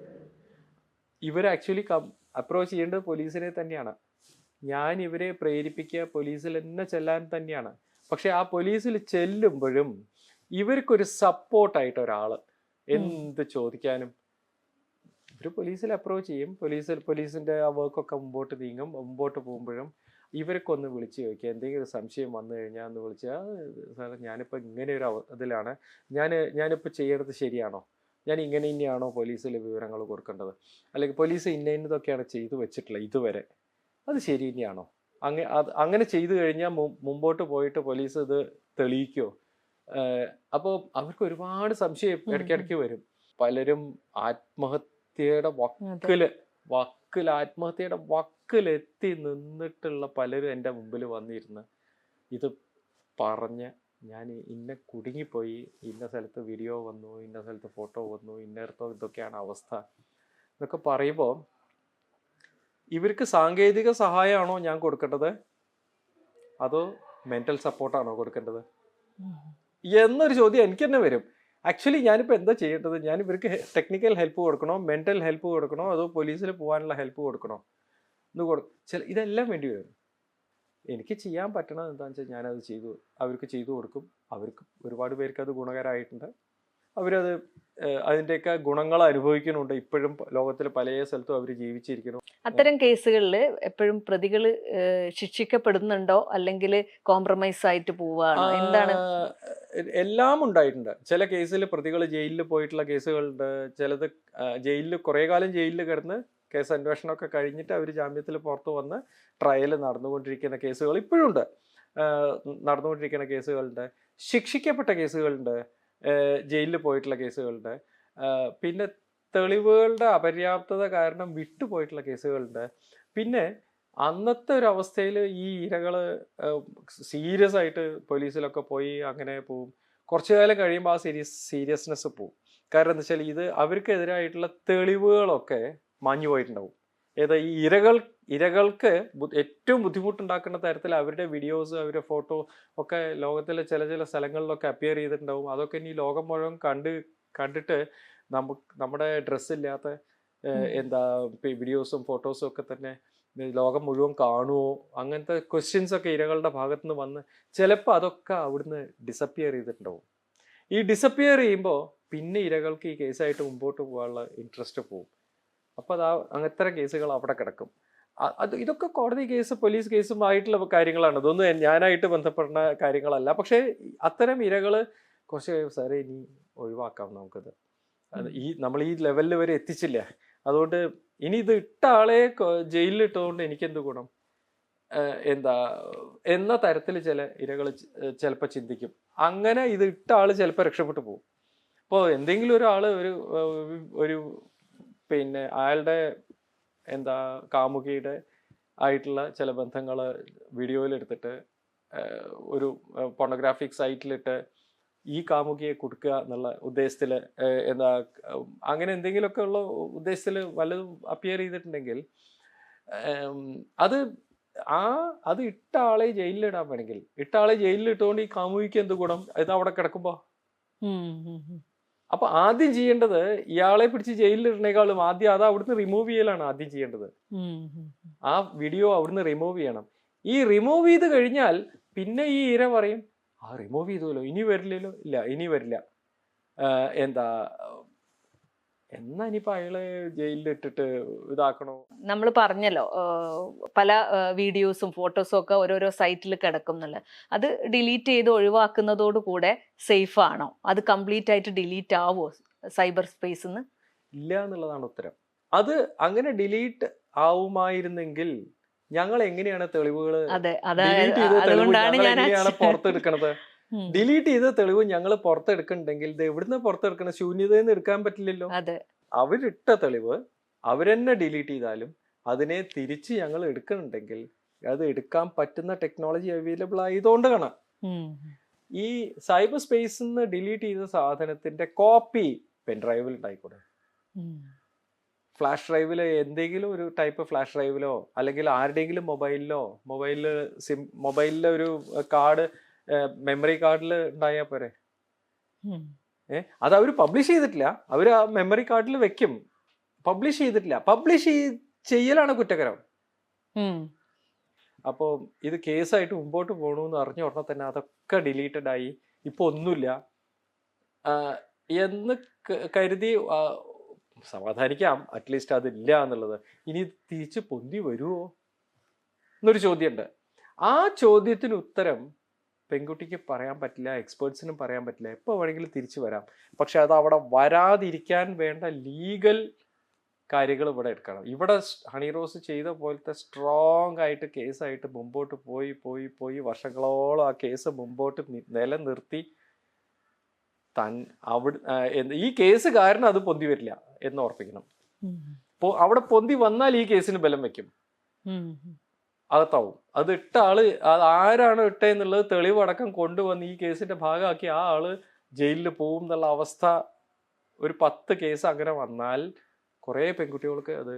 ഇവർ ആക്ച്വലി അപ്രോച്ച് ചെയ്യേണ്ടത് പോലീസിനെ തന്നെയാണ്. ഞാൻ ഇവരെ പ്രേരിപ്പിക്കുക പോലീസിൽ തന്നെ ചെല്ലാൻ തന്നെയാണ്. പക്ഷെ ആ പോലീസിൽ ചെല്ലുമ്പോഴും ഇവർക്കൊരു സപ്പോർട്ടായിട്ട് ഒരാൾ എന്ത് ചോദിക്കാനും ഇവർ പോലീസിൽ അപ്രോച്ച് ചെയ്യും. പോലീസിൻ്റെ ആ വർക്കൊക്കെ മുമ്പോട്ട് പോകുമ്പോഴും ഇവർക്കൊന്ന് വിളിച്ച് ചോദിക്കുക, എന്തെങ്കിലും സംശയം വന്നു കഴിഞ്ഞാൽ ഒന്ന് വിളിച്ചാൽ, സാർ ഞാനിപ്പോൾ ഇങ്ങനെ ഒരു ഇതിലാണ്, ഞാനിപ്പോൾ ചെയ്യേണ്ടത് ശരിയാണോ, ഞാൻ ഇങ്ങനെ തന്നെയാണോ പോലീസിൽ വിവരങ്ങൾ കൊടുക്കേണ്ടത്, അല്ലെങ്കിൽ പോലീസ് ഇന്നതൊക്കെയാണ് ചെയ്തു വെച്ചിട്ടുള്ളത് ഇതുവരെ, അത് ശരി തന്നെയാണോ, അങ്ങനെ ചെയ്തു കഴിഞ്ഞാൽ മുമ്പോട്ട് പോയിട്ട് പോലീസ് ഇത് തെളിയിക്കുമോ. അപ്പോൾ അവർക്ക് ഒരുപാട് സംശയം ഇടയ്ക്കിടയ്ക്ക് വരും. പലരും ആത്മഹത്യയുടെ ആത്മഹത്യയുടെ വക്കിലെത്തി നിന്നിട്ടുള്ള പലരും എൻ്റെ മുമ്പിൽ വന്നിരുന്ന് ഇത് പറഞ്ഞ്, ഞാൻ കുടുങ്ങിപ്പോയി, ഇന്ന സ്ഥലത്ത് വീഡിയോ വന്നു, ഇന്ന സ്ഥലത്ത് ഫോട്ടോ വന്നു, ഇതൊക്കെയാണ് അവസ്ഥ എന്നൊക്കെ പറയുമ്പോൾ ഇവർക്ക് സാങ്കേതിക സഹായമാണോ ഞാൻ കൊടുക്കേണ്ടത്, അതോ മെൻ്റൽ സപ്പോർട്ടാണോ കൊടുക്കേണ്ടത് എന്നൊരു ചോദ്യം എനിക്ക് തന്നെ വരും. ആക്ച്വലി ഞാനിപ്പോൾ എന്താ ചെയ്യേണ്ടത്? ഞാൻ ഇവർക്ക് ടെക്നിക്കൽ ഹെൽപ്പ് കൊടുക്കണോ, മെൻ്റൽ ഹെൽപ്പ് കൊടുക്കണോ, അതോ പോലീസിൽ പോകാനുള്ള ഹെൽപ്പ് കൊടുക്കണോ ഇതെല്ലാം വേണ്ടി വരും. എനിക്ക് ചെയ്യാൻ പറ്റണത് എന്താണെന്ന് വെച്ചാൽ ഞാനത് അവർക്ക് ചെയ്തു കൊടുക്കും. അവർക്ക് ഒരുപാട് പേർക്ക് അത് ഗുണകരമായിട്ടുണ്ട്. അവരത് അതിൻ്റെയൊക്കെ ഗുണങ്ങൾ അനുഭവിക്കുന്നുണ്ട്. ഇപ്പോഴും ലോകത്തിൽ പല സ്ഥലത്തും അവർ ജീവിച്ചിരിക്കുന്നു. അത്തരം കേസുകളിൽ എപ്പോഴും പ്രതികൾ ശിക്ഷിക്കപ്പെടുന്നുണ്ടോ, അല്ലെങ്കിൽ കോംപ്രമൈസ് ആയിട്ട് പോവാണോ, എന്താണ്? എല്ലാം ഉണ്ടായിട്ടുണ്ട്. ചില കേസിൽ പ്രതികൾ ജയിലിൽ പോയിട്ടുള്ള കേസുകളുണ്ട്. ചിലത് കുറേ കാലം ജയിലിൽ കിടന്ന് കേസ് അന്വേഷണമൊക്കെ കഴിഞ്ഞിട്ട് അവർ ജാമ്യത്തിൽ പുറത്ത് വന്ന് ട്രയൽ നടന്നുകൊണ്ടിരിക്കുന്ന കേസുകൾ ഇപ്പോഴും ഉണ്ട്. നടന്നുകൊണ്ടിരിക്കുന്ന കേസുകളുണ്ട്. ശിക്ഷിക്കപ്പെട്ട കേസുകളുണ്ട്. ജയിലിൽ പോയിട്ടുള്ള കേസുകളുണ്ട്. പിന്നെ തെളിവുകളുടെ അപര്യാപ്തത കാരണം വിട്ടുപോയിട്ടുള്ള കേസുകളുണ്ട്. പിന്നെ അന്നത്തെ ഒരു അവസ്ഥയിൽ ഈ ഇരകൾ സീരിയസ് ആയിട്ട് പോലീസിലൊക്കെ പോയി അങ്ങനെ പോവും. കുറച്ചു കാലം കഴിയുമ്പോൾ ആ സീരിയസ്നെസ് പോവും. കാരണം എന്താ വെച്ചാൽ ഇത് അവർക്കെതിരായിട്ടുള്ള തെളിവുകളൊക്കെ മാഞ്ഞു പോയിട്ടുണ്ടാവും. ഈ ഇരകൾക്ക് ഏറ്റവും ബുദ്ധിമുട്ടുണ്ടാക്കുന്ന തരത്തിൽ അവരുടെ വീഡിയോസ്, അവരുടെ ഫോട്ടോ ഒക്കെ ലോകത്തിലെ ചില സ്ഥലങ്ങളിലൊക്കെ അപ്പിയർ ചെയ്തിട്ടുണ്ടാവും. അതൊക്കെ ഇനി ലോകം മുഴുവൻ കണ്ടിട്ട് നമ്മുടെ ഡ്രസ്സില്ലാത്ത വീഡിയോസും ഫോട്ടോസും ഒക്കെ തന്നെ ലോകം മുഴുവൻ കാണുമോ, അങ്ങനത്തെ ക്വസ്റ്റ്യൻസ് ഒക്കെ ഇരകളുടെ ഭാഗത്തു നിന്ന് വന്ന് ചിലപ്പോൾ അതൊക്കെ അവിടുന്ന് ഡിസപ്പിയർ ചെയ്തിട്ടുണ്ടാവും. ഈ ഡിസപ്പിയർ ചെയ്യുമ്പോൾ പിന്നെ ഇരകൾക്ക് ഈ കേസായിട്ട് മുമ്പോട്ട് പോകാനുള്ള ഇൻട്രസ്റ്റ് പോവും. അപ്പോൾ അങ്ങനത്തെ കേസുകൾ അവിടെ കിടക്കും. ഇതൊക്കെ കോടതി കേസ്, പോലീസ് കേസുമായിട്ടുള്ള കാര്യങ്ങളാണ്. ഇതൊന്നും ഞാനായിട്ട് ബന്ധപ്പെടുന്ന കാര്യങ്ങളല്ല. പക്ഷേ അത്തരം ഇരകൾ കുറച്ച് സാറേ ഇനി ഒഴിവാക്കാം, നമുക്കിത് നമ്മൾ ഈ ലെവലിൽ വരെ എത്തിച്ചില്ല, അതുകൊണ്ട് ഇനി ഇത് ഇട്ട ആളെ ജയിലിൽ ഇട്ടതുകൊണ്ട് എനിക്കെന്ത് ഗുണം എന്ന തരത്തിൽ ചില ഇരകൾ ചിലപ്പോൾ ചിന്തിക്കും. അങ്ങനെ ഇത് ഇട്ട ആള് ചിലപ്പോൾ രക്ഷപ്പെട്ടു പോകും. അപ്പോൾ എന്തെങ്കിലും ഒരാൾ ഒരു പിന്നെ അയാളുടെ കാമുകിയുടെ ആയിട്ടുള്ള ചില ബന്ധങ്ങൾ വീഡിയോയിൽ എടുത്തിട്ട് ഒരു പോർണോഗ്രാഫിക് സൈറ്റിലിട്ട് ഈ കാമുകിയെ കൊടുക്കുക എന്നുള്ള ഉദ്ദേശത്തിൽ അങ്ങനെ എന്തെങ്കിലുമൊക്കെ ഉള്ള ഉദ്ദേശത്തിൽ വല്ലതും അപ്പിയർ ചെയ്തിട്ടുണ്ടെങ്കിൽ അത് ഇട്ട ആളെ ജയിലിലിടാൻ വേണമെങ്കിൽ ഇട്ട ആളെ ജയിലിൽ ഇട്ടുകൊണ്ട് ഈ കാമുകിക്ക് എന്ത് ഗുണം? ഇത് അവിടെ കിടക്കുമ്പോൾ അപ്പൊ ആദ്യം ചെയ്യേണ്ടത് ഇയാളെ പിടിച്ച് ജയിലിൽ ഇടുന്നേക്കാളും ആദ്യം അത് അവിടുന്ന് റിമൂവ് ചെയ്യലാണ് ആദ്യം ചെയ്യേണ്ടത്. ആ വീഡിയോ അവിടുന്ന് റിമൂവ് ചെയ്യണം. ഈ റിമൂവ് ചെയ്ത് കഴിഞ്ഞാൽ പിന്നെ ഈ ഇര പറയും, ആ റിമൂവ് ചെയ്തല്ലോ, ഇനി വരില്ലല്ലോ, ഇല്ല ഇനി വരില്ല, എന്താ എന്നാ ഇനിയിപ്പോ അയാളെ ജയിലിൽ ഇട്ടിട്ട് ഇതാക്കണോ. നമ്മൾ പറഞ്ഞല്ലോ പല വീഡിയോസും ഫോട്ടോസും ഒക്കെ ഓരോരോ സൈറ്റിൽ കിടക്കും എന്നുള്ളത്. അത് ഡിലീറ്റ് ചെയ്ത് ഒഴിവാക്കുന്നതോടുകൂടെ സേഫ് ആണോ? അത് കംപ്ലീറ്റ് ആയിട്ട് ഡിലീറ്റ് ആവോ സൈബർ സ്പേസിൽ നിന്ന്? ഇല്ല എന്നുള്ളതാണ് ഉത്തരം. അത് അങ്ങനെ ഡിലീറ്റ് ആവുമായിരുന്നെങ്കിൽ ഞങ്ങൾ എങ്ങനെയാണ് തെളിവുകൾ എങ്ങനെയാണ് പുറത്തെടുക്കണത്? ഡിലീറ്റ് ചെയ്ത തെളിവ് ഞങ്ങൾ പുറത്തെടുക്കണ്ടെങ്കിൽ ഇത് എവിടുന്ന് പുറത്തെടുക്കണം? ശൂന്യതയിൽ നിന്ന് എടുക്കാൻ പറ്റില്ലല്ലോ. അവരിട്ട തെളിവ് അവരെന്നെ ഡിലീറ്റ് ചെയ്താലും അതിനെ തിരിച്ച് ഞങ്ങൾ എടുക്കുന്നുണ്ടെങ്കിൽ അത് എടുക്കാൻ പറ്റുന്ന ടെക്നോളജി അവൈലബിൾ ആയതുകൊണ്ട് കാണാം. ഈ സൈബർ സ്പേസിൽ നിന്ന് ഡിലീറ്റ് ചെയ്ത സാധനത്തിന്റെ കോപ്പി പെൻഡ്രൈവിൽ ഉണ്ടായിക്കൂടെ? ഫ്ലാഷ് ഡ്രൈവില് എന്തെങ്കിലും ഒരു ടൈപ്പ് ഫ്ലാഷ് ഡ്രൈവിലോ അല്ലെങ്കിൽ ആരുടെയെങ്കിലും മൊബൈലിലെ ഒരു കാർഡ് മെമ്മറി കാർഡിൽ ഉണ്ടായാൽ പോരെ? അത് അവർ പബ്ലിഷ് ചെയ്തിട്ടില്ല, അവർ ആ മെമ്മറി കാർഡിൽ വെക്കും. പബ്ലിഷ് ചെയ്തിട്ടില്ല, ചെയ്യലാണ് കുറ്റകരം. അപ്പോൾ ഇത് കേസായിട്ട് മുമ്പോട്ട് പോകണമെന്ന് അറിഞ്ഞ ഉടനെ തന്നെ അതൊക്കെ ഡിലീറ്റഡ് ആയി, ഇപ്പൊ ഒന്നുമില്ല എന്ന് കരുതി സമാധാനിക്കാം. അറ്റ്ലീസ്റ്റ് അതില്ല എന്നുള്ളത്. ഇനി തിരിച്ച് പൊന്തി വരുമോ എന്നൊരു ചോദ്യമുണ്ട്. ആ ചോദ്യത്തിന് ഉത്തരം പെൺകുട്ടിക്ക് പറയാൻ പറ്റില്ല, എക്സ്പേർട്സിനും പറയാൻ പറ്റില്ല. എപ്പോൾ വേണമെങ്കിലും തിരിച്ചു വരാം. പക്ഷെ അത് അവിടെ വരാതിരിക്കാൻ വേണ്ട ലീഗൽ കാര്യങ്ങൾ ഇവിടെ എടുക്കണം. ഇവിടെ ഹണി റോസ് ചെയ്ത പോലത്തെ സ്ട്രോങ് ആയിട്ട് കേസായിട്ട് മുമ്പോട്ട് പോയി വർഷങ്ങളോളം ആ കേസ് മുമ്പോട്ട് നിലനിർത്തി ഈ കേസ് കാരണം അത് പൊന്തി വരില്ല എന്ന് ഓർപ്പിക്കണം. അവിടെ പൊന്തി വന്നാൽ ഈ കേസിന് ബലം വെക്കും, അകത്താവും. അത് ഇട്ട ആള്, അത് ആരാണ് ഇട്ടെന്നുള്ളത് തെളിവടക്കം കൊണ്ടുവന്ന് ഈ കേസിന്റെ ഭാഗമാക്കി ആ ആള് ജയിലിൽ പോവും എന്നുള്ള അവസ്ഥ ഒരു 10 കേസ് അങ്ങനെ വന്നാൽ കുറെ പെൺകുട്ടികൾക്ക് അത്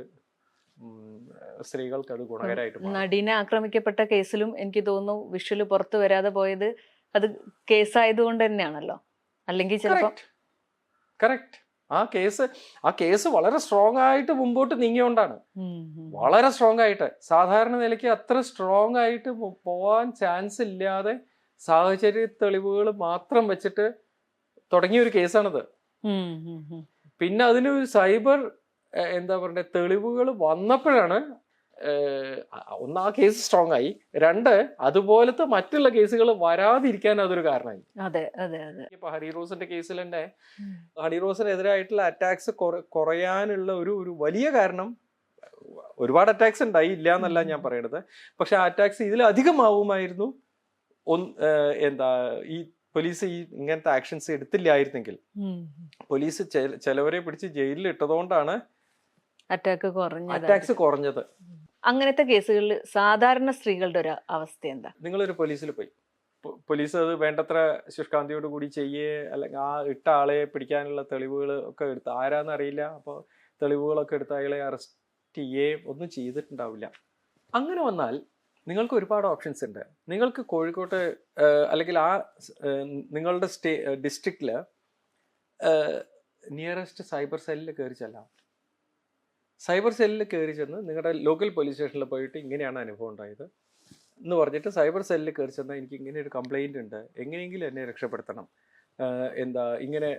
സ്ത്രീകൾക്ക് അത് ഗുണകരമായിട്ട് മാറും. നടീനെ ആക്രമിക്കപ്പെട്ട കേസിലും എനിക്ക് തോന്നുന്നു വിഷ്വല് പുറത്തു വരാതെ പോയത് അത് കേസായതുകൊണ്ട് തന്നെയാണല്ലോ. അല്ലെങ്കിൽ ചിലപ്പോൾ കറക്റ്റ് ആ കേസ് വളരെ സ്ട്രോങ് ആയിട്ട് മുമ്പോട്ട് നീങ്ങിയോണ്ടാണ്. വളരെ സ്ട്രോങ് ആയിട്ട്, സാധാരണ നിലയ്ക്ക് അത്ര സ്ട്രോങ് ആയിട്ട് പോവാൻ ചാൻസ് ഇല്ലാതെ സാഹചര്യ തെളിവുകൾ മാത്രം വെച്ചിട്ട് തുടങ്ങിയ ഒരു കേസാണിത്. പിന്നെ അതിന് സൈബർ എന്താ പറയുക തെളിവുകൾ വന്നപ്പോഴാണ് ഒന്ന് ആ കേസ് സ്ട്രോങ് ആയി, 2 അതുപോലത്തെ മറ്റുള്ള കേസുകൾ വരാതിരിക്കാൻ അതൊരു കാരണമായി. ഇപ്പൊ ഹണി റോസിന്റെ കേസിൽ തന്നെ ഹണി റോസിനെതിരായിട്ടുള്ള അറ്റാക്സ് കുറയാനുള്ള ഒരു വലിയ കാരണം, ഒരുപാട് അറ്റാക്സ് ഉണ്ടായി, ഇല്ല എന്നല്ല ഞാൻ പറയണത്, പക്ഷെ ആ അറ്റാക്സ് ഇതിലധികമാവുമായിരുന്നു ഈ പോലീസ് ഇങ്ങനത്തെ ആക്ഷൻസ് എടുത്തില്ലായിരുന്നെങ്കിൽ. പോലീസ് ചിലവരെ പിടിച്ച് ജയിലിൽ ഇട്ടതുകൊണ്ടാണ് അറ്റാക്സ് കുറഞ്ഞത്. അങ്ങനത്തെ കേസുകളിൽ സാധാരണ സ്ത്രീകളുടെ ഒരു അവസ്ഥ എന്താ? നിങ്ങളൊരു പോലീസിൽ പോയി, പോലീസ് അത് വേണ്ടത്ര ശുഷ്കാന്തിയോട് കൂടി ചെയ്യേ, അല്ലെങ്കിൽ ആ ഇട്ട ആളെ പിടിക്കാനുള്ള തെളിവുകൾ ഒക്കെ എടുത്ത്, ആരാന്ന് അറിയില്ല, അപ്പോൾ തെളിവുകളൊക്കെ എടുത്ത് അയാളെ അറസ്റ്റ് ചെയ്യേ ഒന്നും ചെയ്തിട്ടുണ്ടാവില്ല. അങ്ങനെ വന്നാൽ നിങ്ങൾക്ക് ഒരുപാട് ഓപ്ഷൻസ് ഉണ്ട്. നിങ്ങൾക്ക് കോഴിക്കോട്ട് അല്ലെങ്കിൽ ആ നിങ്ങളുടെ ഡിസ്ട്രിക്റ്റിൽ നിയറസ്റ്റ് സൈബർ സെല്ലിൽ കയറി ചെല്ലാം. സൈബർ സെല്ലിൽ കയറി ചെന്ന് നിങ്ങളുടെ ലോക്കൽ പോലീസ് സ്റ്റേഷനിൽ പോയിട്ട് ഇങ്ങനെയാണ് അനുഭവം ഉണ്ടായത് എന്ന് പറഞ്ഞിട്ട് സൈബർ സെല്ലിൽ കയറി ചെന്നാൽ എനിക്ക് ഇങ്ങനെ ഒരു കംപ്ലൈൻറ്റ് ഉണ്ട്, എങ്ങനെയെങ്കിലും എന്നെ രക്ഷപ്പെടുത്തണം, ഇങ്ങനെ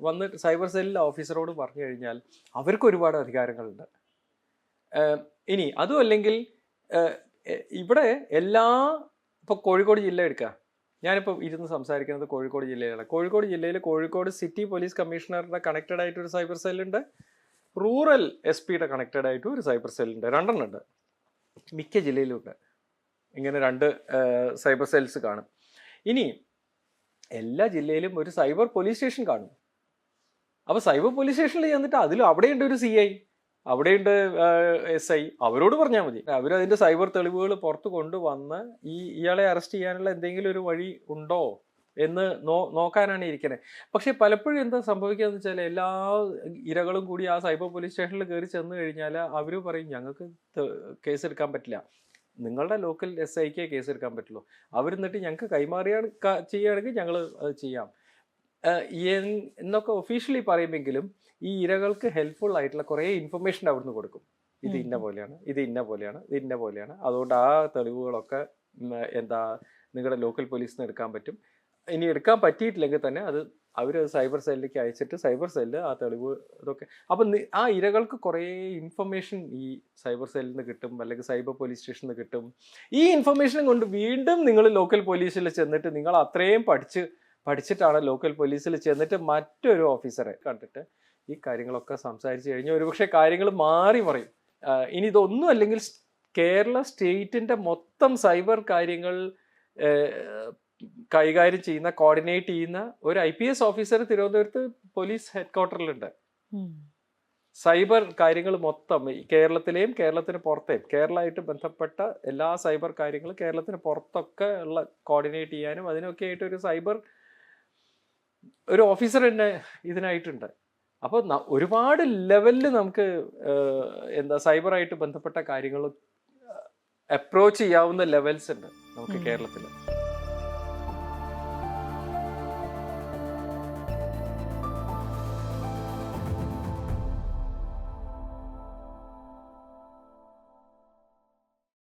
വന്നിട്ട് സൈബർ സെല്ലിലെ ഓഫീസറോട് പറഞ്ഞു കഴിഞ്ഞാൽ അവർക്ക് ഒരുപാട് അധികാരങ്ങളുണ്ട്. ഇനി അതും അല്ലെങ്കിൽ ഇവിടെ ഇപ്പോൾ കോഴിക്കോട് ജില്ല എടുക്കുക, ഞാനിപ്പോൾ ഇരുന്ന് സംസാരിക്കുന്നത് കോഴിക്കോട് ജില്ലയിലാണ്. കോഴിക്കോട് ജില്ലയിൽ കോഴിക്കോട് സിറ്റി പോലീസ് കമ്മീഷണറുടെ കണക്റ്റഡ് ആയിട്ടൊരു സൈബർ സെല്ലുണ്ട്, റൂറൽ SP-യുടെ കണക്റ്റഡ് ആയിട്ട് ഒരു സൈബർ സെല്ലുണ്ട്, 2 ഉണ്ട്. മിക്ക ജില്ലയിലുണ്ട് ഇങ്ങനെ 2 സൈബർ സെൽസ് കാണും. ഇനി എല്ലാ ജില്ലയിലും ഒരു സൈബർ പോലീസ് സ്റ്റേഷൻ കാണും. അപ്പോൾ സൈബർ പോലീസ് സ്റ്റേഷനിൽ ചെന്നിട്ട് അവിടെയുണ്ട് ഒരു CI, അവിടെയുണ്ട് SI, അവരോട് പറഞ്ഞാൽ മതി. അവരതിൻ്റെ സൈബർ തെളിവുകൾ പുറത്ത് കൊണ്ടുവന്ന് ഇയാളെ അറസ്റ്റ് ചെയ്യാനുള്ള എന്തെങ്കിലും ഒരു വഴി ഉണ്ടോ എന്ന് നോക്കാനാണ് ഇരിക്കുന്നത്. പക്ഷെ പലപ്പോഴും എന്താ സംഭവിക്കുകയെന്ന് വെച്ചാൽ എല്ലാ ഇരകളും കൂടി ആ സൈബർ പോലീസ് സ്റ്റേഷനിൽ കയറി ചെന്ന് കഴിഞ്ഞാൽ അവർ പറയും ഞങ്ങൾക്ക് കേസെടുക്കാൻ പറ്റില്ല, നിങ്ങളുടെ ലോക്കൽ SIക്കേ കേസെടുക്കാൻ പറ്റുള്ളൂ. അവരെന്നിട്ട് ഞങ്ങൾക്ക് കൈമാറിയാണ് ചെയ്യുകയാണെങ്കിൽ ഞങ്ങൾ അത് ചെയ്യാം. എന്നൊക്കെ ഒഫീഷ്യലി പറയുമെങ്കിലും ഈ ഇരകൾക്ക് ഹെൽപ്ഫുൾ ആയിട്ടുള്ള കുറേ ഇൻഫർമേഷൻ അവിടുന്ന് കൊടുക്കും. ഇത് ഇന്ന പോലെയാണ്, ഇത് ഇന്ന പോലെയാണ്, ഇത് ഇന്ന പോലെയാണ്. അതുകൊണ്ട് ആ തെളിവുകളൊക്കെ എന്താ നിങ്ങളുടെ ലോക്കൽ പോലീസിന് എടുക്കാൻ പറ്റും. ഇനി എടുക്കാൻ പറ്റിയിട്ടില്ലെങ്കിൽ തന്നെ അത് അവർ സൈബർ സെല്ലിലേക്ക് അയച്ചിട്ട് സൈബർ സെല്ല് ആ തെളിവ് ഇതൊക്കെ. അപ്പം ആ ഇരകൾക്ക് കുറേ ഇൻഫർമേഷൻ ഈ സൈബർ സെല്ലിൽ നിന്ന് കിട്ടും, അല്ലെങ്കിൽ സൈബർ പോലീസ് സ്റ്റേഷനിൽ നിന്ന് കിട്ടും. ഈ ഇൻഫർമേഷൻ കൊണ്ട് വീണ്ടും നിങ്ങൾ ലോക്കൽ പോലീസിൽ ചെന്നിട്ട് നിങ്ങൾ അത്രയും പഠിച്ചിട്ടാണ് ലോക്കൽ പോലീസിൽ ചെന്നിട്ട് മറ്റൊരു ഓഫീസറെ കണ്ടിട്ട് ഈ കാര്യങ്ങളൊക്കെ സംസാരിച്ച് കഴിഞ്ഞാൽ ഒരുപക്ഷെ കാര്യങ്ങൾ മാറി മറിയും. ഇനി ഇതൊന്നും അല്ലെങ്കിൽ കേരള സ്റ്റേറ്റിൻ്റെ മൊത്തം സൈബർ കാര്യങ്ങൾ കൈകാര്യം ചെയ്യുന്ന, കോർഡിനേറ്റ് ചെയ്യുന്ന ഒരു IPS ഓഫീസർ തിരുവനന്തപുരത്ത് പോലീസ് ഹെഡ്ക്വാർട്ടറിലുണ്ട്. സൈബർ കാര്യങ്ങൾ മൊത്തം കേരളത്തിലെയും കേരളത്തിന് പുറത്തെയും, കേരളമായിട്ട് ബന്ധപ്പെട്ട എല്ലാ സൈബർ കാര്യങ്ങളും കേരളത്തിന് പുറത്തൊക്കെ ഉള്ള കോർഡിനേറ്റ് ചെയ്യാനും അതിനൊക്കെ ആയിട്ട് ഒരു ഓഫീസർ തന്നെ ഇതിനായിട്ടുണ്ട്. അപ്പോൾ ഒരുപാട് ലെവലിൽ നമുക്ക് സൈബറായിട്ട് ബന്ധപ്പെട്ട കാര്യങ്ങൾ അപ്രോച്ച് ചെയ്യാവുന്ന ലെവൽസ് ഉണ്ട് നമുക്ക് കേരളത്തിൽ.